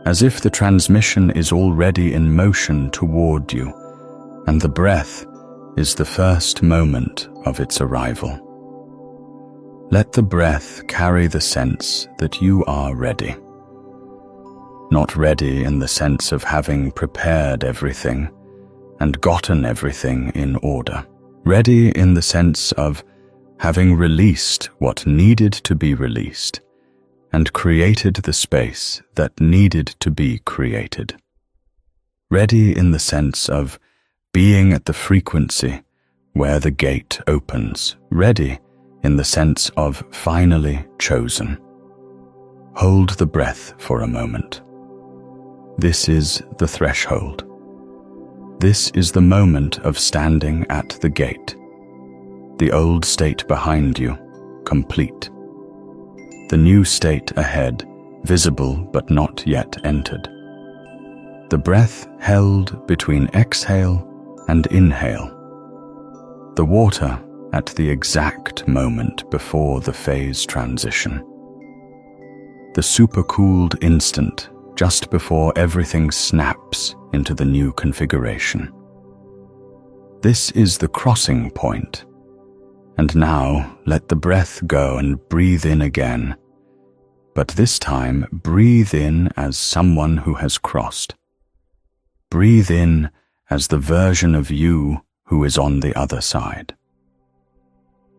A: As if the transmission is already in motion toward you, and the breath is the first moment of its arrival. Let the breath carry the sense that you are ready. Not ready in the sense of having prepared everything and gotten everything in order. Ready in the sense of having released what needed to be released and created the space that needed to be created. Ready in the sense of being at the frequency where the gate opens. Ready in the sense of finally chosen. Hold the breath for a moment. This is the threshold. This is the moment of standing at the gate. The old state behind you, complete. The new state ahead, visible but not yet entered. The breath held between exhale and inhale. The water at the exact moment before the phase transition. The supercooled instant just before everything snaps into the new configuration. This is the crossing point. And now let the breath go and breathe in again. But this time breathe in as someone who has crossed. Breathe in as the version of you who is on the other side.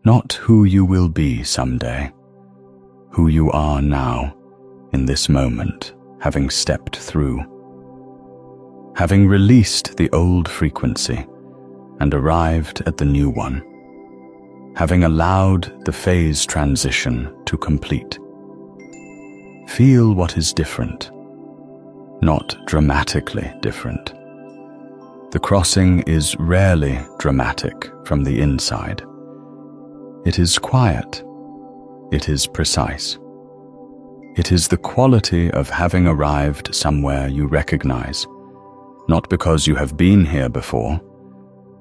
A: Not who you will be someday, who you are now, in this moment, having stepped through. Having released the old frequency and arrived at the new one. Having allowed the phase transition to complete. Feel what is different, not dramatically different. The crossing is rarely dramatic from the inside. It is quiet. It is precise. It is the quality of having arrived somewhere you recognize, not because you have been here before,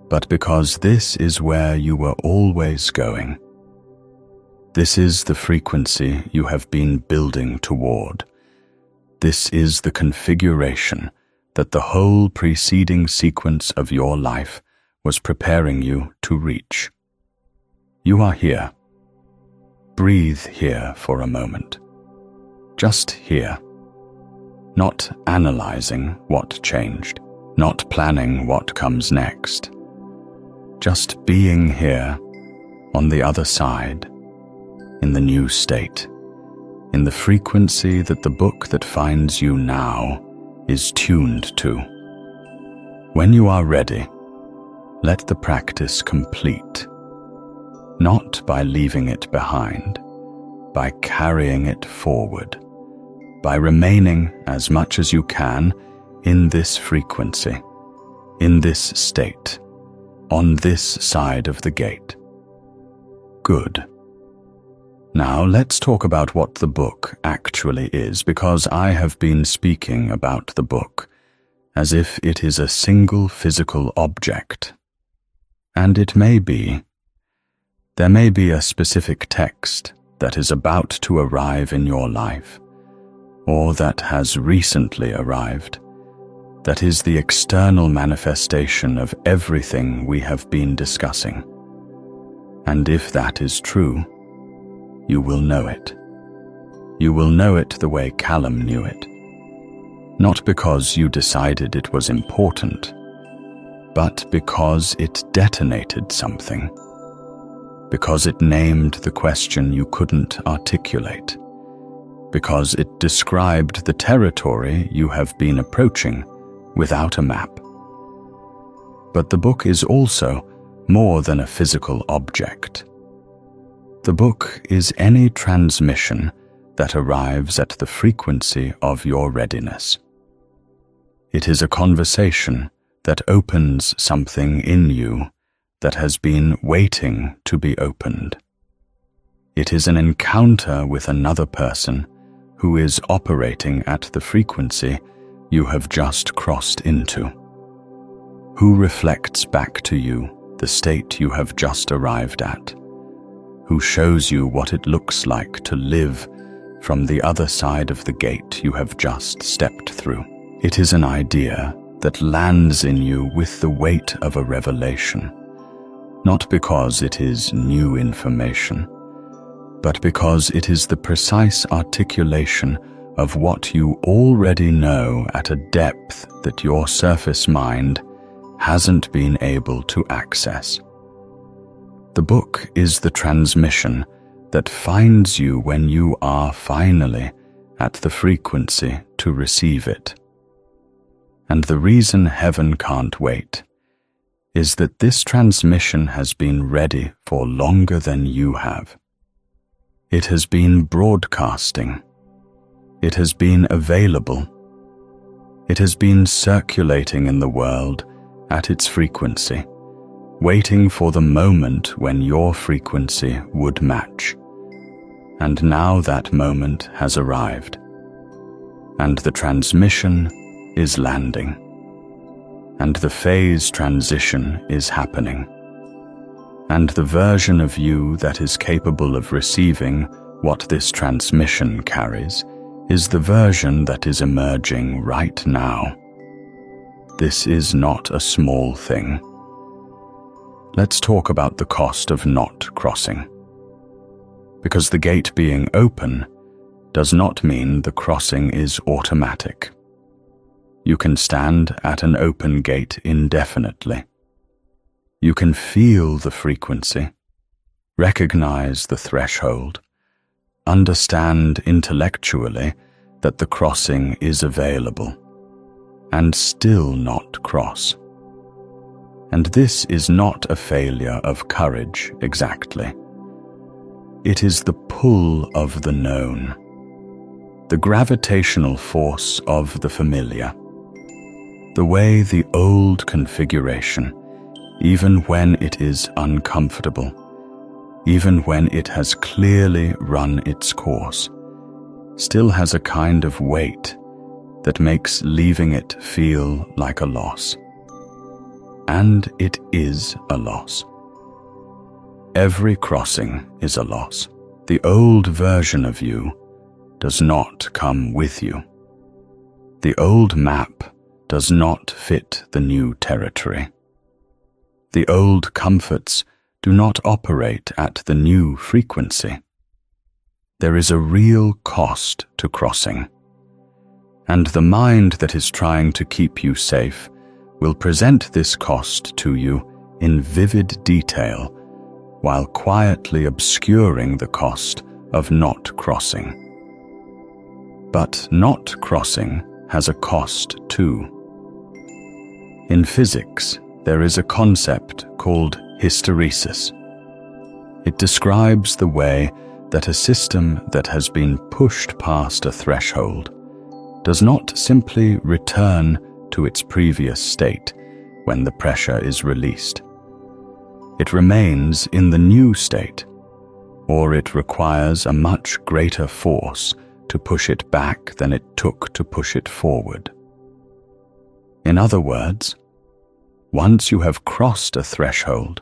A: but because this is where you were always going. This is the frequency you have been building toward. This is the configuration that the whole preceding sequence of your life was preparing you to reach. You are here. Breathe here for a moment. Just here. Not analyzing what changed, not planning what comes next. Just being here, on the other side, in the new state, in the frequency that the book that finds you now is tuned to. When you are ready, let the practice complete. Not by leaving it behind, by carrying it forward, by remaining as much as you can in this frequency, in this state, on this side of the gate. Good. Now let's talk about what the book actually is, because I have been speaking about the book as if it is a single physical object. And it may be. There may be a specific text that is about to arrive in your life, or that has recently arrived, that is the external manifestation of everything we have been discussing. And if that is true, you will know it. You will know it the way Callum knew it. Not because you decided it was important, but because it detonated something. Because it named the question you couldn't articulate. Because it described the territory you have been approaching without a map. But the book is also more than a physical object. The book is any transmission that arrives at the frequency of your readiness. It is a conversation that opens something in you that has been waiting to be opened. It is an encounter with another person who is operating at the frequency you have just crossed into, who reflects back to you the state you have just arrived at, who shows you what it looks like to live from the other side of the gate you have just stepped through. It is an idea that lands in you with the weight of a revelation, not because it is new information, but because it is the precise articulation of what you already know at a depth that your surface mind hasn't been able to access. The book is the transmission that finds you when you are finally at the frequency to receive it. And the reason heaven can't wait is that this transmission has been ready for longer than you have. It has been broadcasting. It has been available. It has been circulating in the world at its frequency, waiting for the moment when your frequency would match. And now that moment has arrived, and the transmission is landing, and the phase transition is happening, and the version of you that is capable of receiving what this transmission carries is the version that is emerging right now. This is not a small thing. Let's talk about the cost of not crossing. Because the gate being open does not mean the crossing is automatic. You can stand at an open gate indefinitely. You can feel the frequency, recognize the threshold, understand intellectually that the crossing is available, and still not cross. And this is not a failure of courage exactly. It is the pull of the known, the gravitational force of the familiar, the way the old configuration, even when it is uncomfortable, even when it has clearly run its course, still has a kind of weight that makes leaving it feel like a loss. And it is a loss. Every crossing is a loss. The old version of you does not come with you. The old map does not fit the new territory. The old comforts do not operate at the new frequency. There is a real cost to crossing, and the mind that is trying to keep you safe will present this cost to you in vivid detail while quietly obscuring the cost of not crossing. But not crossing has a cost too. In physics, there is a concept called hysteresis. It describes the way that a system that has been pushed past a threshold does not simply return to its previous state when the pressure is released. It remains in the new state, or it requires a much greater force to push it back than it took to push it forward. In other words, once you have crossed a threshold,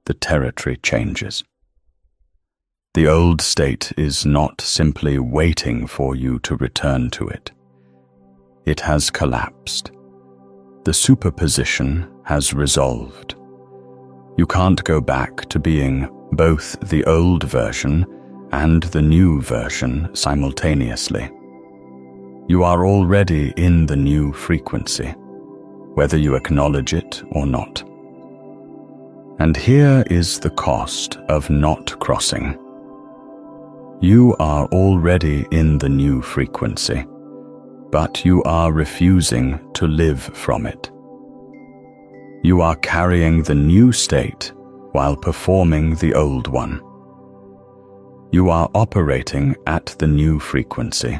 A: the territory changes. The old state is not simply waiting for you to return to it. It has collapsed. The superposition has resolved. You can't go back to being both the old version and the new version simultaneously. You are already in the new frequency, whether you acknowledge it or not. And here is the cost of not crossing. You are already in the new frequency, but you are refusing to live from it. You are carrying the new state while performing the old one. You are operating at the new frequency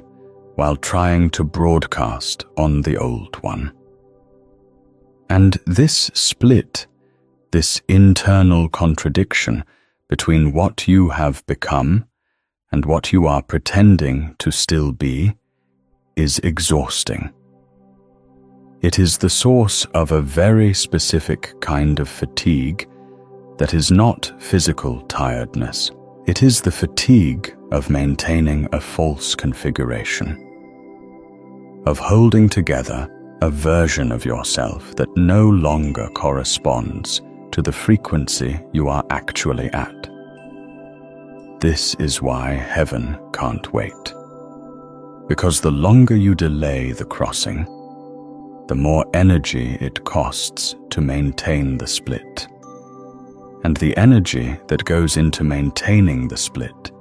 A: while trying to broadcast on the old one. And this split, this internal contradiction, between what you have become and what you are pretending to still be is exhausting. It is the source of a very specific kind of fatigue that is not physical tiredness. It is the fatigue of maintaining a false configuration, of holding together a version of yourself that no longer corresponds to the frequency you are actually at. This is why heaven can't wait. Because the longer you delay the crossing, the more energy it costs to maintain the split. And the energy that goes into maintaining the split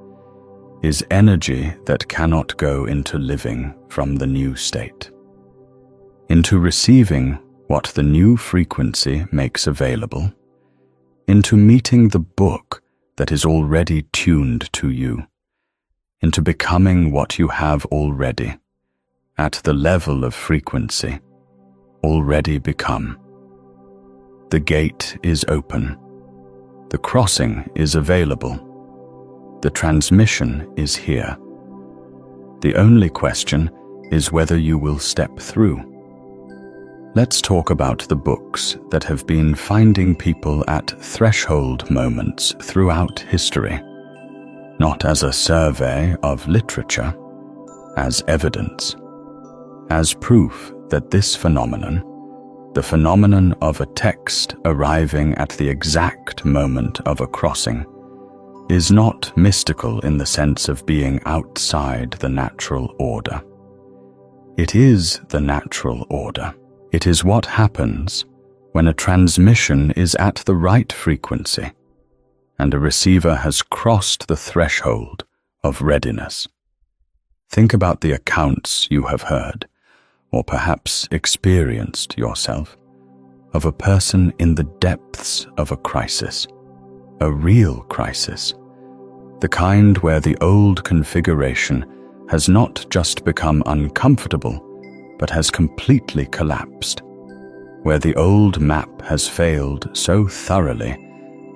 A: is energy that cannot go into living from the new state, into receiving what the new frequency makes available, into meeting the book that is already tuned to you, into becoming what you have already, at the level of frequency, already become. The gate is open. The crossing is available. The transmission is here. The only question is whether you will step through. Let's talk about the books that have been finding people at threshold moments throughout history, not as a survey of literature, as evidence, as proof that this phenomenon, the phenomenon of a text arriving at the exact moment of a crossing, is not mystical in the sense of being outside the natural order. It is the natural order. It is what happens when a transmission is at the right frequency and a receiver has crossed the threshold of readiness. Think about the accounts you have heard, or perhaps experienced yourself, of a person in the depths of a crisis, a real crisis, the kind where the old configuration has not just become uncomfortable, but has completely collapsed, where the old map has failed so thoroughly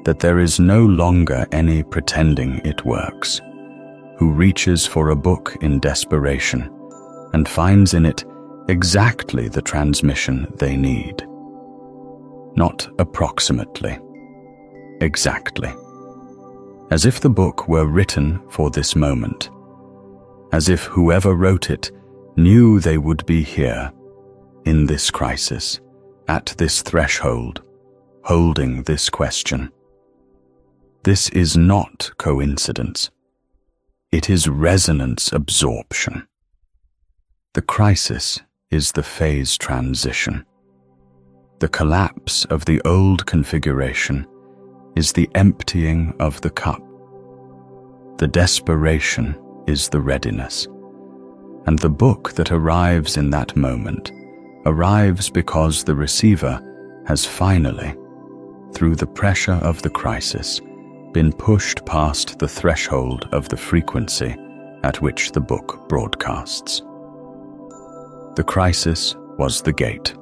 A: that there is no longer any pretending it works, who reaches for a book in desperation and finds in it exactly the transmission they need. Not approximately, exactly. As if the book were written for this moment, as if whoever wrote it knew they would be here, in this crisis, at this threshold, holding this question. This is not coincidence. It is resonance absorption. The crisis is the phase transition. The collapse of the old configuration is the emptying of the cup. The desperation is the readiness. And the book that arrives in that moment arrives because the receiver has finally, through the pressure of the crisis, been pushed past the threshold of the frequency at which the book broadcasts. The crisis was the gate.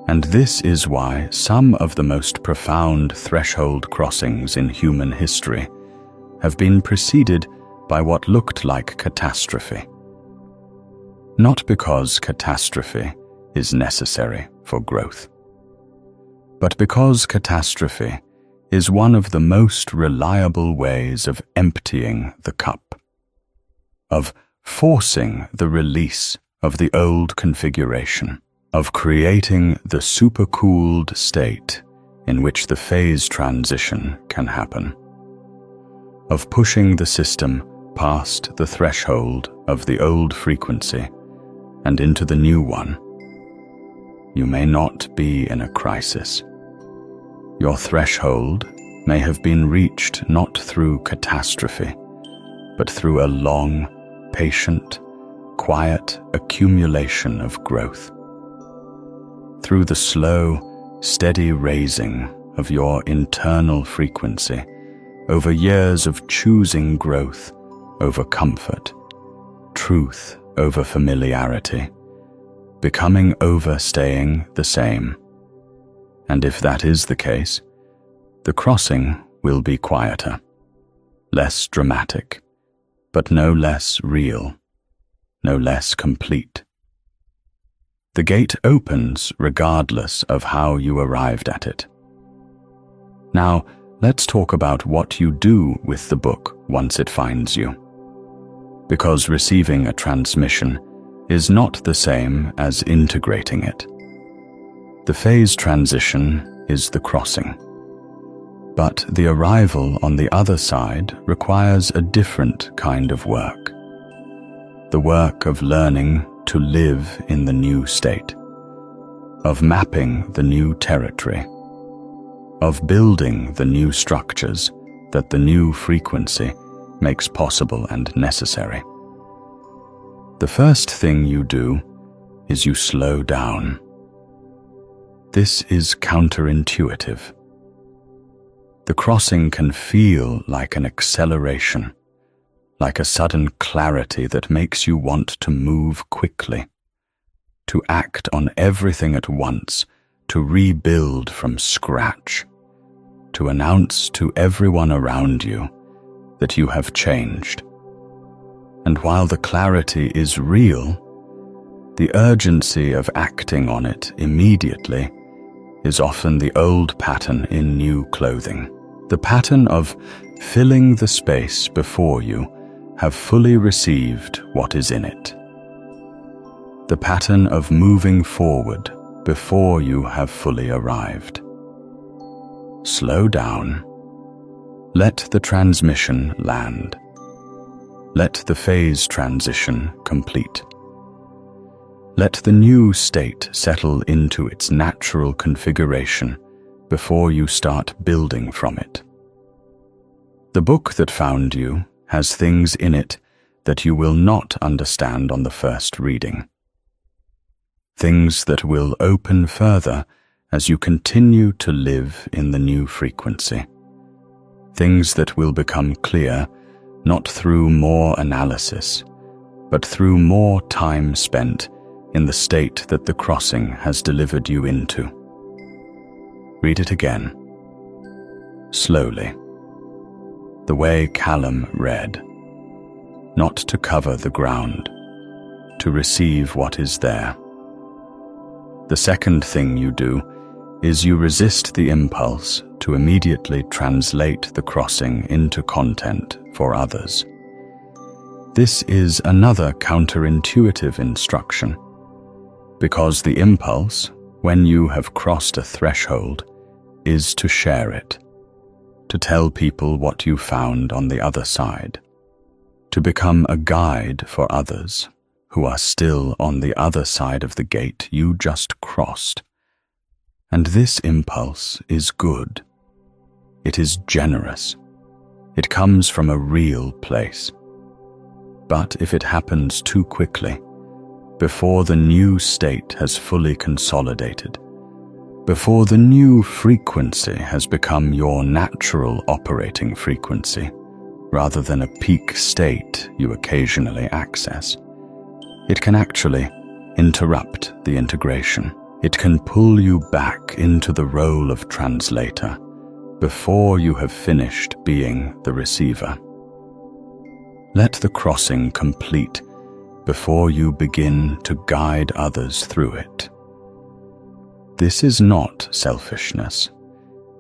A: And this is why some of the most profound threshold crossings in human history have been preceded by what looked like catastrophe. Not because catastrophe is necessary for growth, but because catastrophe is one of the most reliable ways of emptying the cup, of forcing the release of the old configuration, of creating the supercooled state in which the phase transition can happen, of pushing the system past the threshold of the old frequency and into the new one. You may not be in a crisis. Your threshold may have been reached not through catastrophe, but through a long, patient, quiet accumulation of growth. Through the slow, steady raising of your internal frequency over years of choosing growth over comfort, truth over familiarity, becoming over staying the same. And if that is the case, the crossing will be quieter, less dramatic, but no less real, no less complete. The gate opens regardless of how you arrived at it. Now, let's talk about what you do with the book once it finds you. Because receiving a transmission is not the same as integrating it. The phase transition is the crossing. But the arrival on the other side requires a different kind of work. The work of learning to live in the new state, of mapping the new territory, of building the new structures that the new frequency makes possible and necessary. The first thing you do is you slow down. This is counterintuitive. The crossing can feel like an acceleration, like a sudden clarity that makes you want to move quickly, to act on everything at once, to rebuild from scratch, to announce to everyone around you that you have changed. And while the clarity is real, the urgency of acting on it immediately is often the old pattern in new clothing. The pattern of filling the space before you have fully received what is in it. The pattern of moving forward before you have fully arrived. Slow down. Let the transmission land. Let the phase transition complete. Let the new state settle into its natural configuration before you start building from it. The book that found you has things in it that you will not understand on the first reading. Things that will open further as you continue to live in the new frequency. Things that will become clear not through more analysis, but through more time spent in the state that the crossing has delivered you into. Read it again, slowly, the way Callum read, not to cover the ground, to receive what is there. The second thing you do is you resist the impulse to immediately translate the crossing into content for others. This is another counterintuitive instruction, because the impulse, when you have crossed a threshold, is to share it, to tell people what you found on the other side, to become a guide for others who are still on the other side of the gate you just crossed. And this impulse is good. It is generous. It comes from a real place. But if it happens too quickly, before the new state has fully consolidated, before the new frequency has become your natural operating frequency, rather than a peak state you occasionally access, it can actually interrupt the integration. It can pull you back into the role of translator before you have finished being the receiver. Let the crossing complete before you begin to guide others through it. This is not selfishness.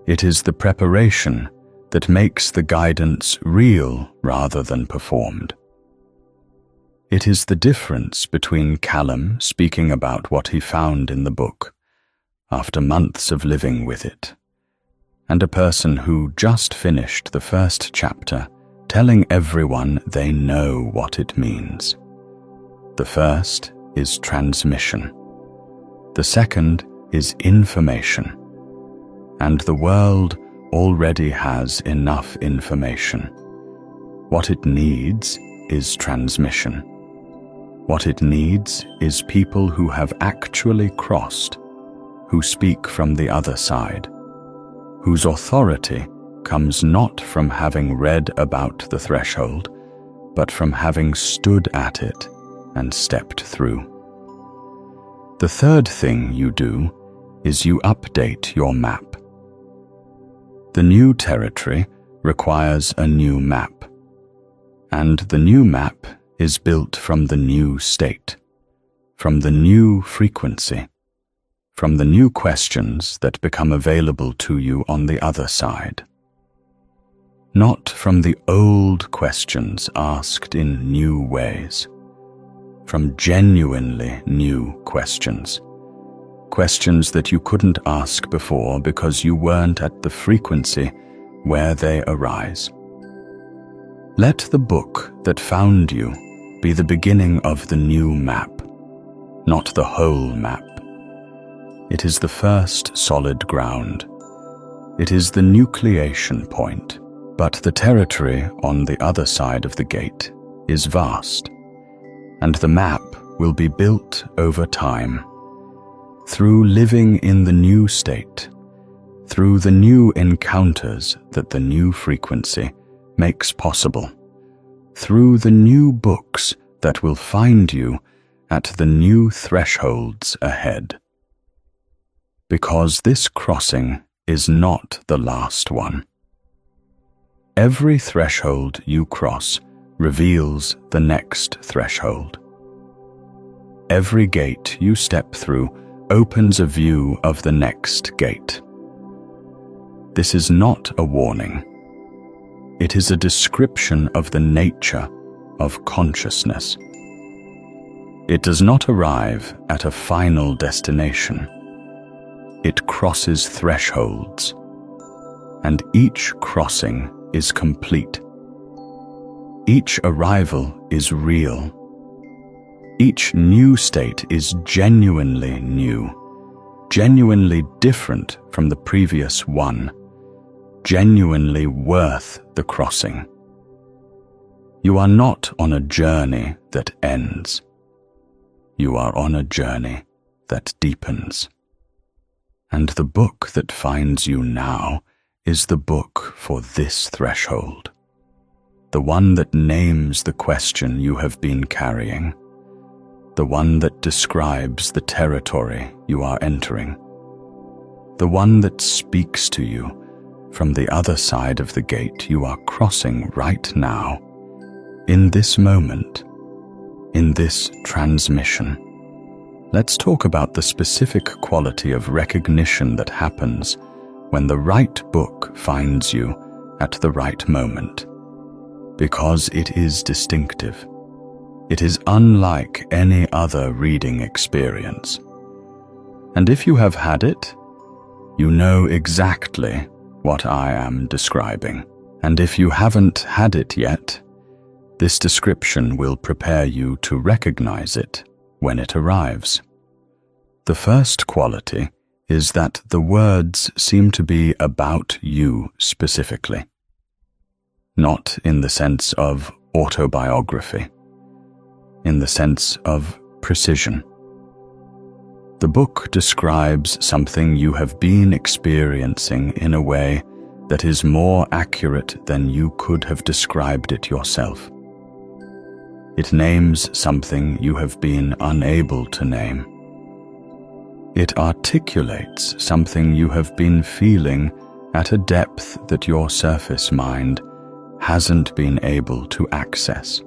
A: It is the preparation that makes the guidance real rather than performed. It is the difference between Callum speaking about what he found in the book, after months of living with it, and a person who just finished the first chapter telling everyone they know what it means. The first is transmission. The second is information. And the world already has enough information. What it needs is transmission. What it needs is people who have actually crossed, who speak from the other side, whose authority comes not from having read about the threshold, but from having stood at it and stepped through. The third thing you do is you update your map. The new territory requires a new map, and the new map is built from the new state, from the new frequency, from the new questions that become available to you on the other side. Not from the old questions asked in new ways, from genuinely new questions. Questions that you couldn't ask before because you weren't at the frequency where they arise. Let the book that found you be the beginning of the new map, not the whole map. It is the first solid ground. It is the nucleation point, but the territory on the other side of the gate is vast, and the map will be built over time, through living in the new state, through the new encounters that the new frequency makes possible, through the new books that will find you at the new thresholds ahead. Because this crossing is not the last one. Every threshold you cross reveals the next threshold. Every gate you step through opens a view of the next gate. This is not a warning. It is a description of the nature of consciousness. It does not arrive at a final destination. It crosses thresholds, and each crossing is complete. Each arrival is real. Each new state is genuinely new, genuinely different from the previous one, genuinely worth the crossing. You are not on a journey that ends. You are on a journey that deepens. And the book that finds you now is the book for this threshold, the one that names the question you have been carrying, the one that describes the territory you are entering, the one that speaks to you from the other side of the gate you are crossing right now, in this moment, in this transmission. Let's talk about the specific quality of recognition that happens when the right book finds you at the right moment, because it is distinctive. It is unlike any other reading experience. And if you have had it, you know exactly what I am describing. And if you haven't had it yet, this description will prepare you to recognize it when it arrives. The first quality is that the words seem to be about you specifically, not in the sense of autobiography, in the sense of precision. The book describes something you have been experiencing in a way that is more accurate than you could have described it yourself. It names something you have been unable to name. It articulates something you have been feeling at a depth that your surface mind hasn't been able to access.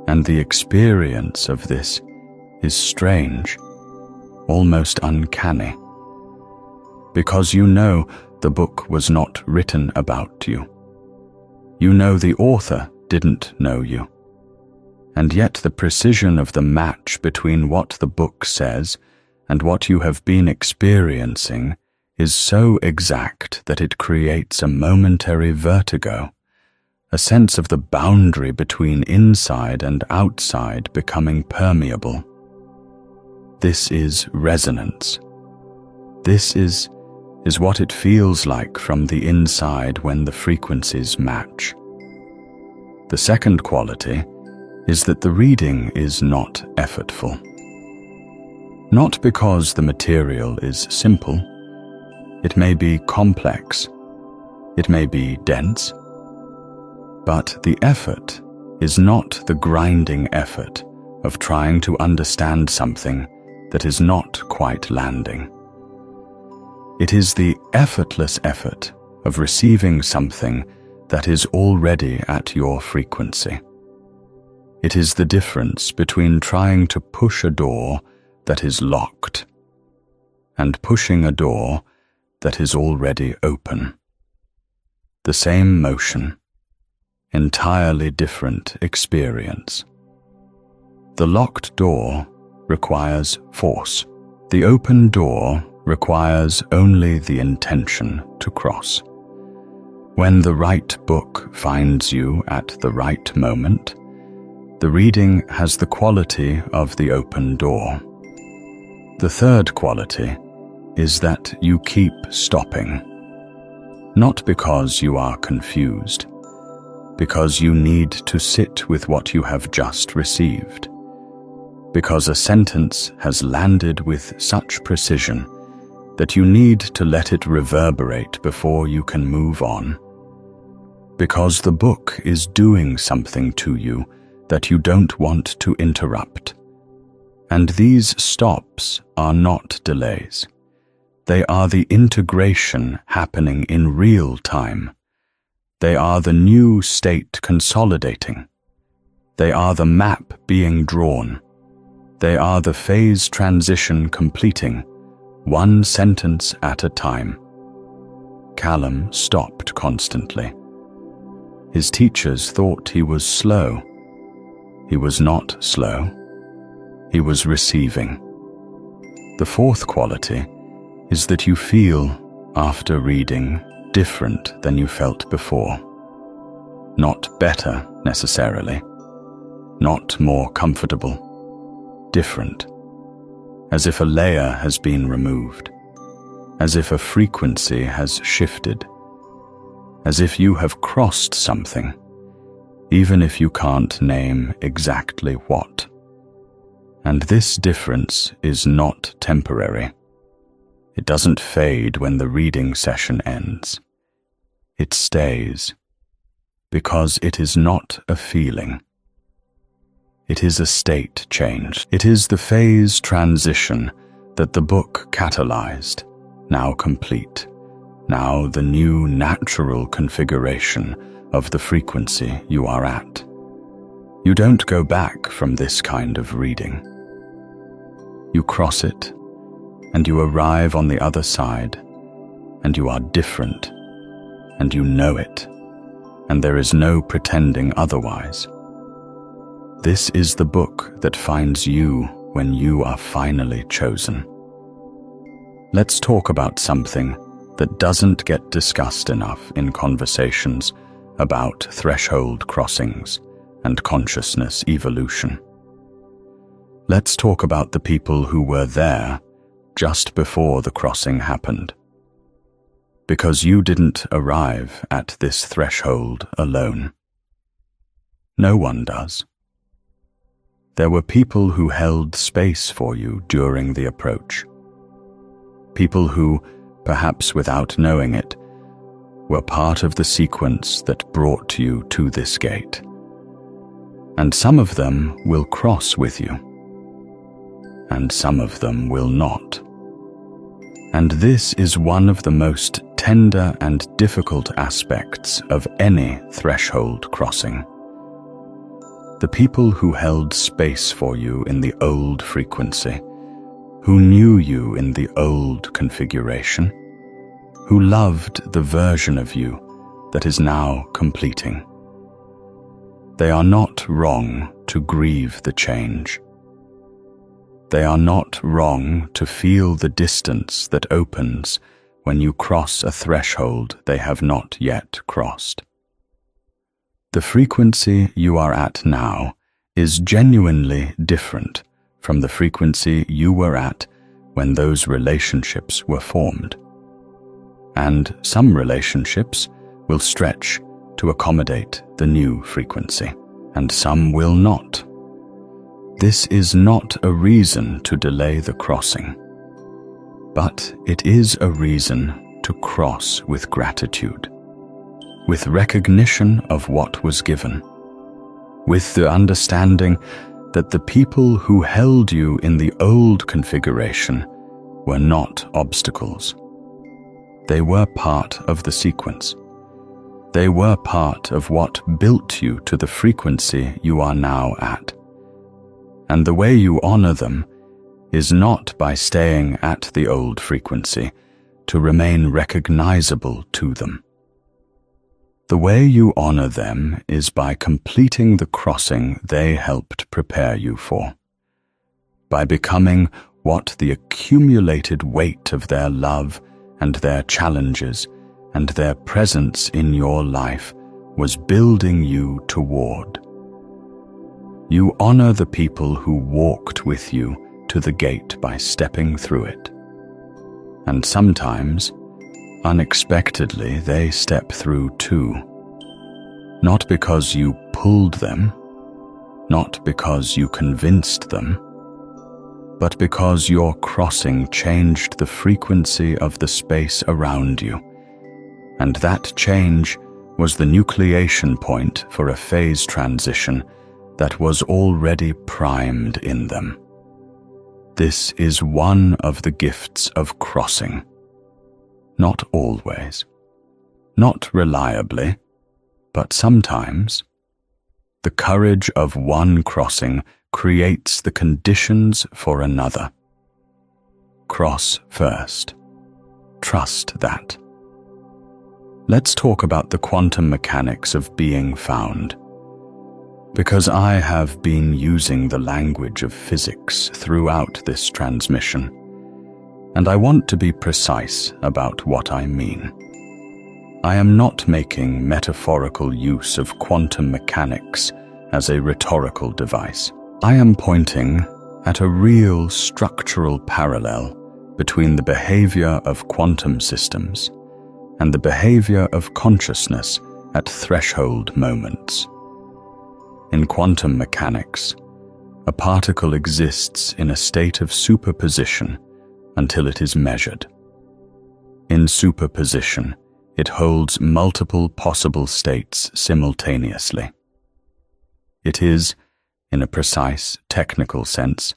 A: And the experience of this is strange, almost uncanny, because you know the book was not written about you. You know the author didn't know you. And yet the precision of the match between what the book says and what you have been experiencing is so exact that it creates a momentary vertigo, a sense of the boundary between inside and outside becoming permeable. This is resonance. This is what it feels like from the inside when the frequencies match. The second quality is that the reading is not effortful. Not because the material is simple. It may be complex. It may be dense. But the effort is not the grinding effort of trying to understand something that is not quite landing. It is the effortless effort of receiving something that is already at your frequency. It is the difference between trying to push a door that is locked and pushing a door that is already open. The same motion, entirely different experience. The locked door requires force. The open door requires only the intention to cross. When the right book finds you at the right moment, the reading has the quality of the open door. The third quality is that you keep stopping, not because you are confused, because you need to sit with what you have just received, because a sentence has landed with such precision that you need to let it reverberate before you can move on, because the book is doing something to you that you don't want to interrupt. And these stops are not delays. They are the integration happening in real time. They are the new state consolidating. They are the map being drawn. They are the phase transition completing, one sentence at a time. Callum stopped constantly. His teachers thought he was slow. He was not slow. He was receiving. The fourth quality is that you feel, after reading, different than you felt before. Not better, necessarily. Not more comfortable. Different. As if a layer has been removed. As if a frequency has shifted. As if you have crossed something, even if you can't name exactly what. And this difference is not temporary. It doesn't fade when the reading session ends. It stays, because it is not a feeling. It is a state change. It is the phase transition that the book catalyzed, now complete, now the new natural configuration of the frequency you are at. You don't go back from this kind of reading. You cross it, and you arrive on the other side, and you are different, and you know it, and there is no pretending otherwise. This is the book that finds you when you are finally chosen. Let's talk about something that doesn't get discussed enough in conversations about threshold crossings and consciousness evolution. Let's talk about the people who were there just before the crossing happened. Because you didn't arrive at this threshold alone. No one does. There were people who held space for you during the approach. People who, perhaps without knowing it, were part of the sequence that brought you to this gate. And some of them will cross with you, and some of them will not. And this is one of the most tender and difficult aspects of any threshold crossing. The people who held space for you in the old frequency, who knew you in the old configuration, who loved the version of you that is now completing. They are not wrong to grieve the change. They are not wrong to feel the distance that opens when you cross a threshold they have not yet crossed. The frequency you are at now is genuinely different from the frequency you were at when those relationships were formed. And some relationships will stretch to accommodate the new frequency, and some will not. This is not a reason to delay the crossing, but it is a reason to cross with gratitude, with recognition of what was given, with the understanding that the people who held you in the old configuration were not obstacles. They were part of the sequence. They were part of what built you to the frequency you are now at. And the way you honor them is not by staying at the old frequency to remain recognizable to them. The way you honor them is by completing the crossing they helped prepare you for, by becoming what the accumulated weight of their love and their challenges and their presence in your life was building you toward. You honor the people who walked with you to the gate by stepping through it. And sometimes, unexpectedly, they step through too. Not because you pulled them, not because you convinced them, but because your crossing changed the frequency of the space around you, and that change was the nucleation point for a phase transition that was already primed in them. This is one of the gifts of crossing. Not always, not reliably, but sometimes. The courage of one crossing creates the conditions for another. Cross first. Trust that. Let's talk about the quantum mechanics of being found. Because I have been using the language of physics throughout this transmission, and I want to be precise about what I mean. I am not making metaphorical use of quantum mechanics as a rhetorical device. I am pointing at a real structural parallel between the behavior of quantum systems and the behavior of consciousness at threshold moments. In quantum mechanics, a particle exists in a state of superposition until it is measured. In superposition, it holds multiple possible states simultaneously. It is, in a precise technical sense,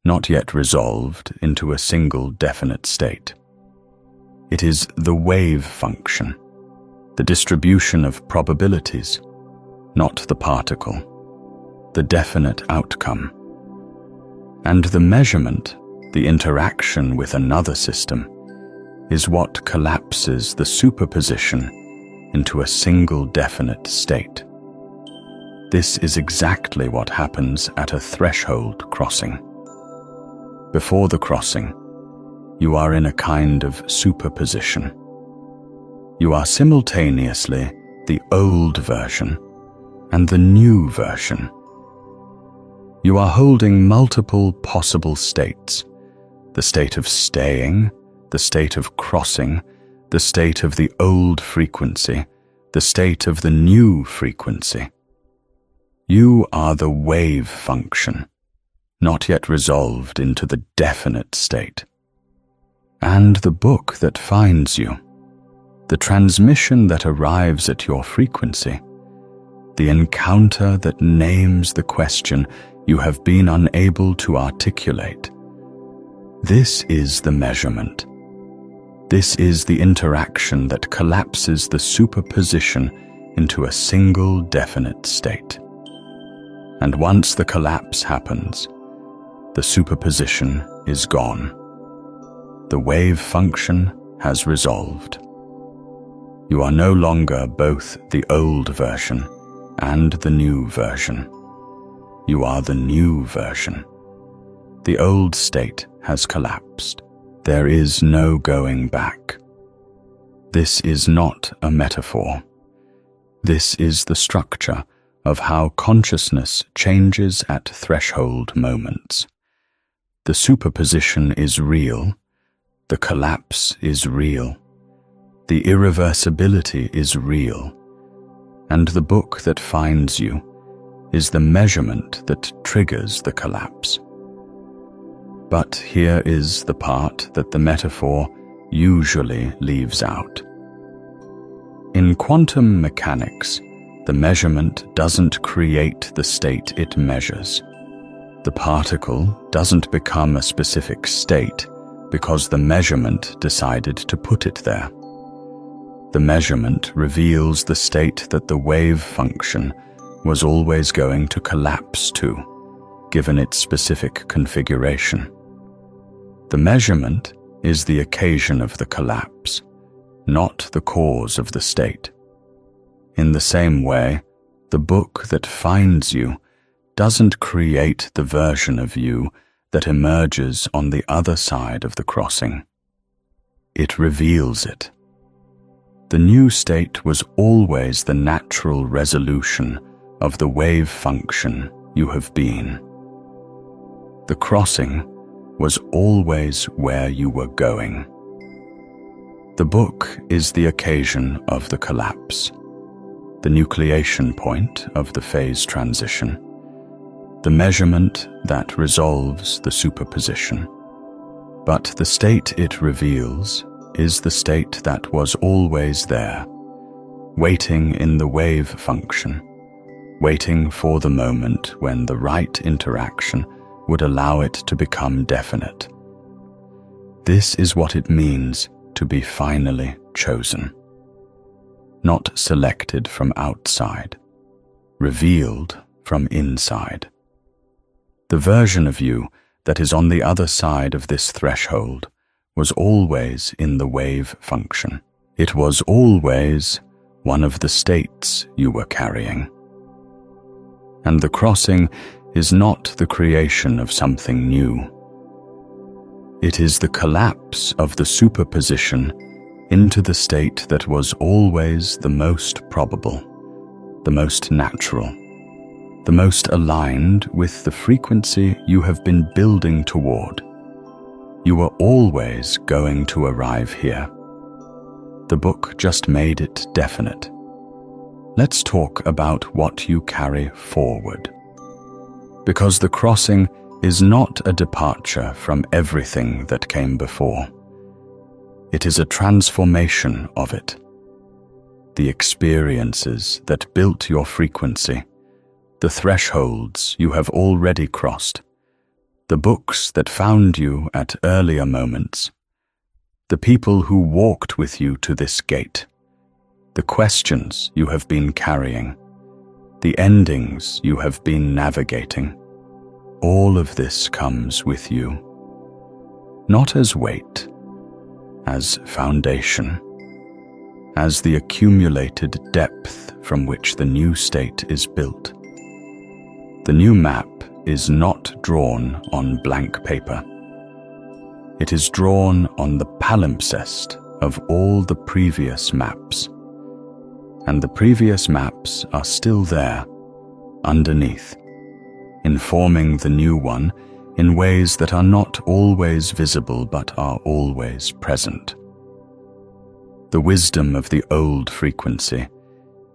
A: not yet resolved into a single definite state. It is the wave function, the distribution of probabilities, not the particle, the definite outcome. And the measurement, the interaction with another system, is what collapses the superposition into a single definite state. This is exactly what happens at a threshold crossing. Before the crossing, you are in a kind of superposition. You are simultaneously the old version and the new version. You are holding multiple possible states, the state of staying, the state of crossing, the state of the old frequency, the state of the new frequency. You are the wave function, not yet resolved into the definite state. And the book that finds you, the transmission that arrives at your frequency, the encounter that names the question you have been unable to articulate. This is the measurement. This is the interaction that collapses the superposition into a single definite state. And once the collapse happens, the superposition is gone. The wave function has resolved. You are no longer both the old version and the new version. You are the new version. The old state has collapsed. There is no going back. This is not a metaphor. This is the structure of how consciousness changes at threshold moments. The superposition is real. The collapse is real. The irreversibility is real. And the book that finds you is the measurement that triggers the collapse. But here is the part that the metaphor usually leaves out. In quantum mechanics, the measurement doesn't create the state it measures. The particle doesn't become a specific state because the measurement decided to put it there. The measurement reveals the state that the wave function was always going to collapse to, given its specific configuration. The measurement is the occasion of the collapse, not the cause of the state. In the same way, the book that finds you doesn't create the version of you that emerges on the other side of the crossing. It reveals it. The new state was always the natural resolution of the wave function you have been. The crossing was always where you were going. The book is the occasion of the collapse, the nucleation point of the phase transition, the measurement that resolves the superposition. But the state it reveals is the state that was always there, waiting in the wave function, waiting for the moment when the right interaction would allow it to become definite. This is what it means to be finally chosen. Not selected from outside, revealed from inside. The version of you that is on the other side of this threshold was always in the wave function. It was always one of the states you were carrying. And the crossing is not the creation of something new. It is the collapse of the superposition into the state that was always the most probable, the most natural, the most aligned with the frequency you have been building toward. You were always going to arrive here. The book just made it definite. Let's talk about what you carry forward. Because the crossing is not a departure from everything that came before. It is a transformation of it. The experiences that built your frequency, the thresholds you have already crossed, the books that found you at earlier moments, the people who walked with you to this gate, the questions you have been carrying, the endings you have been navigating. All of this comes with you, not as weight, as foundation, as the accumulated depth from which the new state is built. The new map is not drawn on blank paper. It is drawn on the palimpsest of all the previous maps. And the previous maps are still there, underneath, informing the new one in ways that are not always visible but are always present. The wisdom of the old frequency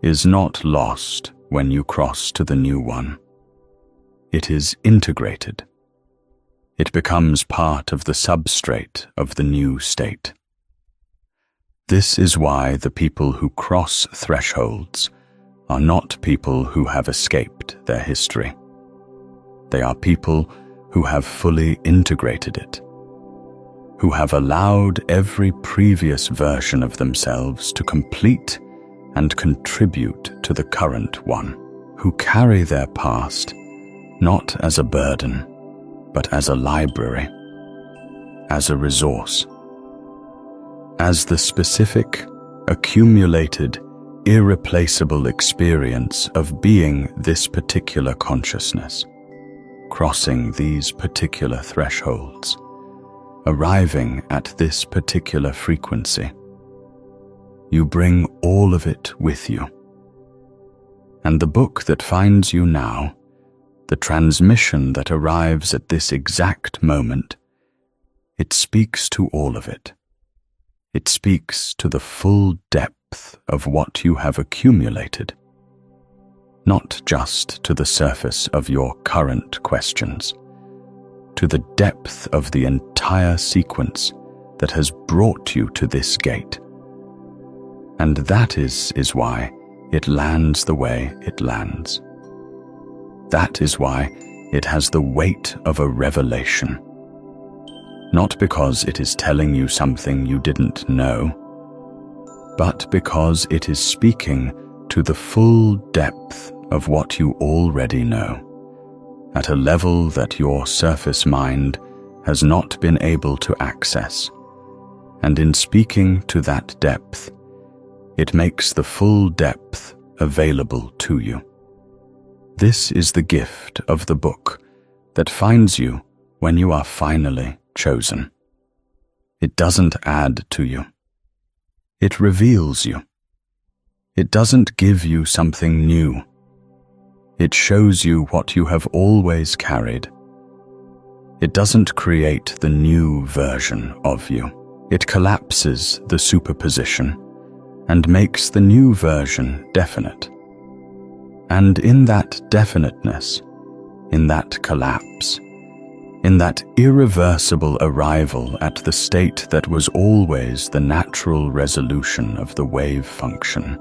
A: is not lost when you cross to the new one. It is integrated. It becomes part of the substrate of the new state. This is why the people who cross thresholds are not people who have escaped their history. They are people who have fully integrated it, who have allowed every previous version of themselves to complete and contribute to the current one, who carry their past not as a burden, but as a library, as a resource, as the specific, accumulated, irreplaceable experience of being this particular consciousness, crossing these particular thresholds, arriving at this particular frequency. You bring all of it with you. And the book that finds you now, the transmission that arrives at this exact moment, it speaks to all of it. It speaks to the full depth of what you have accumulated, not just to the surface of your current questions, to the depth of the entire sequence that has brought you to this gate. And that is why it lands the way it lands. That is why it has the weight of a revelation. Not because it is telling you something you didn't know, but because it is speaking to the full depth of what you already know, at a level that your surface mind has not been able to access. And in speaking to that depth, it makes the full depth available to you. This is the gift of the book that finds you when you are finally chosen. It doesn't add to you. It reveals you. It doesn't give you something new. It shows you what you have always carried. It doesn't create the new version of you. It collapses the superposition and makes the new version definite. And in that definiteness, in that collapse, in that irreversible arrival at the state that was always the natural resolution of the wave function,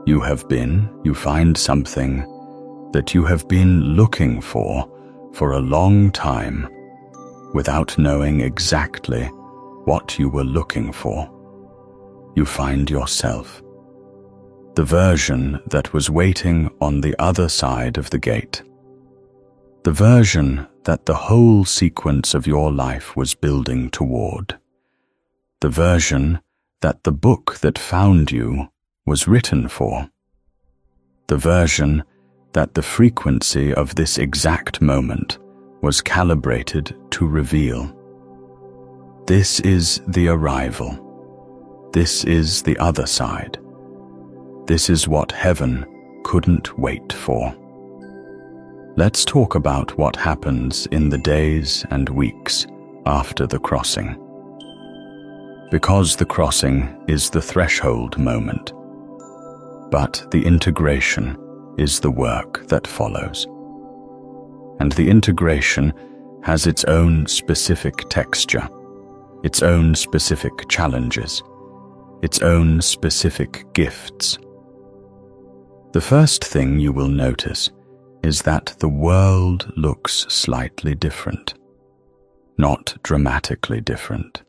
A: you find something that you have been looking for a long time, without knowing exactly what you were looking for. You find yourself, the version that was waiting on the other side of the gate, the version that the whole sequence of your life was building toward, the version that the book that found you was written for, the version that the frequency of this exact moment was calibrated to reveal. This is the arrival. This is the other side. This is what heaven couldn't wait for. Let's talk about what happens in the days and weeks after the crossing. Because the crossing is the threshold moment, but the integration is the work that follows. And the integration has its own specific texture, its own specific challenges, its own specific gifts. The first thing you will notice is that the world looks slightly different, not dramatically different.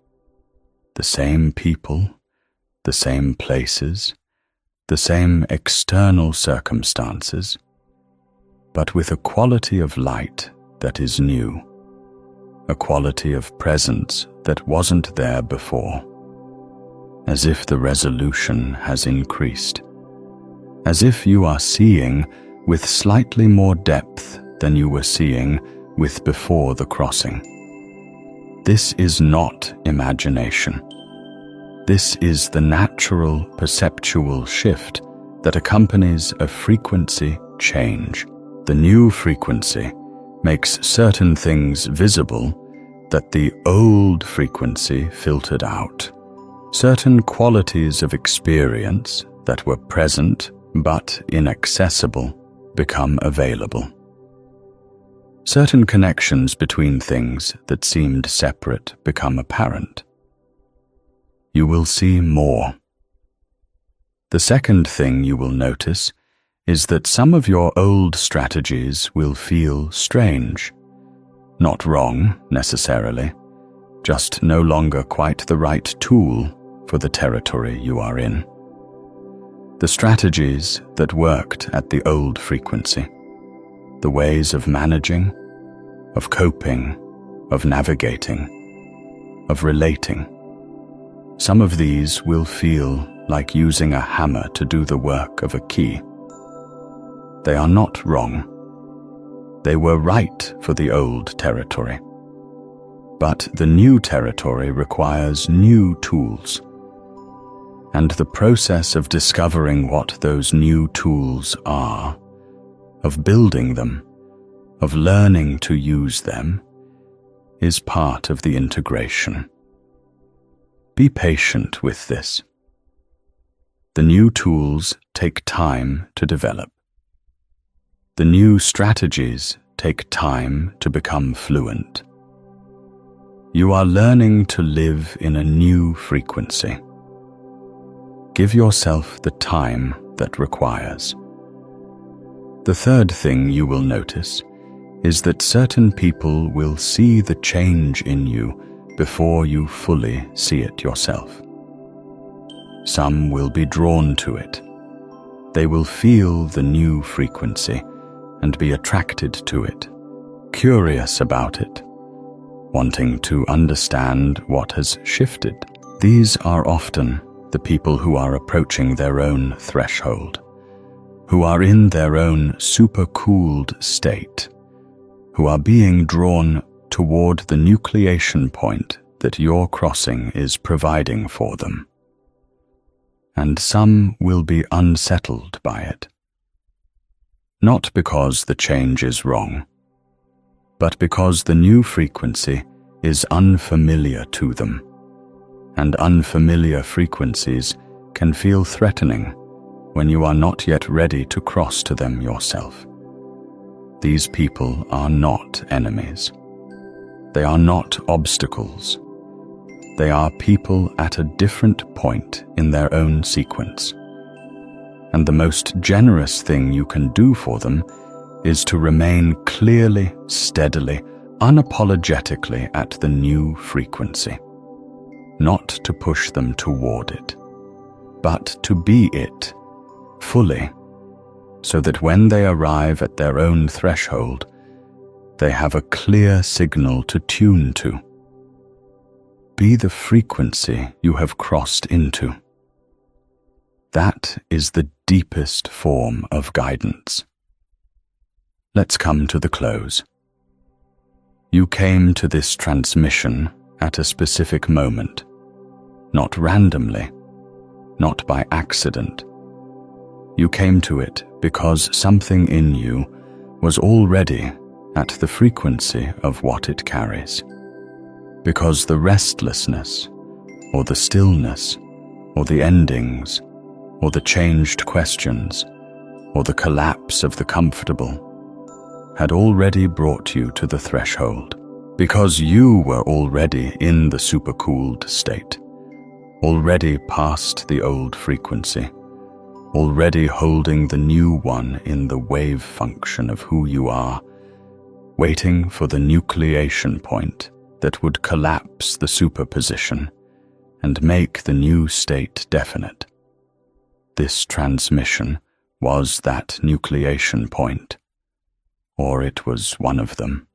A: The same people, the same places, the same external circumstances, but with a quality of light that is new, a quality of presence that wasn't there before, as if the resolution has increased, as if you are seeing with slightly more depth than you were seeing with before the crossing. This is not imagination. This is the natural perceptual shift that accompanies a frequency change. The new frequency makes certain things visible that the old frequency filtered out. Certain qualities of experience that were present but inaccessible become available. Certain connections between things that seemed separate become apparent. You will see more. The second thing you will notice is that some of your old strategies will feel strange. Not wrong, necessarily, just no longer quite the right tool for the territory you are in. The strategies that worked at the old frequency, the ways of managing, of coping, of navigating, of relating. Some of these will feel like using a hammer to do the work of a key. They are not wrong. They were right for the old territory. But the new territory requires new tools. And the process of discovering what those new tools are, of building them, of learning to use them, is part of the integration. Be patient with this. The new tools take time to develop. The new strategies take time to become fluent. You are learning to live in a new frequency. Give yourself the time that requires. The third thing you will notice is that certain people will see the change in you before you fully see it yourself. Some will be drawn to it. They will feel the new frequency and be attracted to it, curious about it, wanting to understand what has shifted. These are often the people who are approaching their own threshold, who are in their own supercooled state, who are being drawn toward the nucleation point that your crossing is providing for them. And some will be unsettled by it. Not because the change is wrong, but because the new frequency is unfamiliar to them, and unfamiliar frequencies can feel threatening when you are not yet ready to cross to them yourself. These people are not enemies. They are not obstacles. They are people at a different point in their own sequence. And the most generous thing you can do for them is to remain clearly, steadily, unapologetically at the new frequency. Not to push them toward it, but to be it fully, so that when they arrive at their own threshold, they have a clear signal to tune to. Be the frequency you have crossed into. That is the deepest form of guidance. Let's come to the close. You came to this transmission at a specific moment, not randomly, not by accident. You came to it because something in you was already at the frequency of what it carries. Because the restlessness, or the stillness, or the endings, or the changed questions, or the collapse of the comfortable, had already brought you to the threshold. Because you were already in the supercooled state, already past the old frequency, already holding the new one in the wave function of who you are, waiting for the nucleation point that would collapse the superposition and make the new state definite. This transmission was that nucleation point, or it was one of them,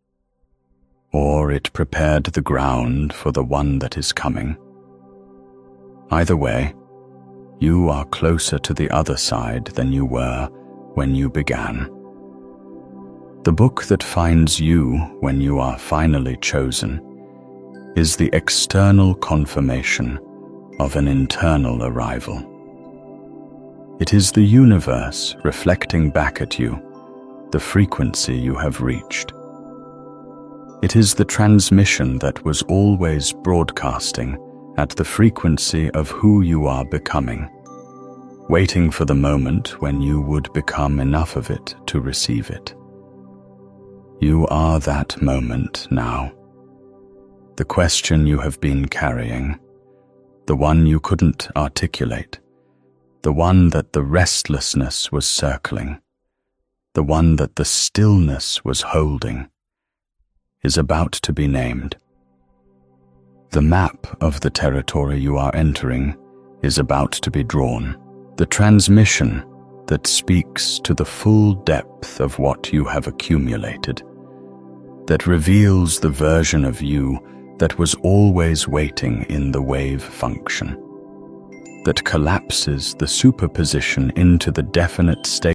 A: or it prepared the ground for the one that is coming. Either way, you are closer to the other side than you were when you began. The book that finds you when you are finally chosen is the external confirmation of an internal arrival. It is the universe reflecting back at you the frequency you have reached. It is the transmission that was always broadcasting at the frequency of who you are becoming, waiting for the moment when you would become enough of it to receive it. You are that moment now. The question you have been carrying, the one you couldn't articulate, the one that the restlessness was circling, the one that the stillness was holding, is about to be named. The map of the territory you are entering is about to be drawn. The transmission that speaks to the full depth of what you have accumulated, that reveals the version of you that was always waiting in the wave function, that collapses the superposition into the definite state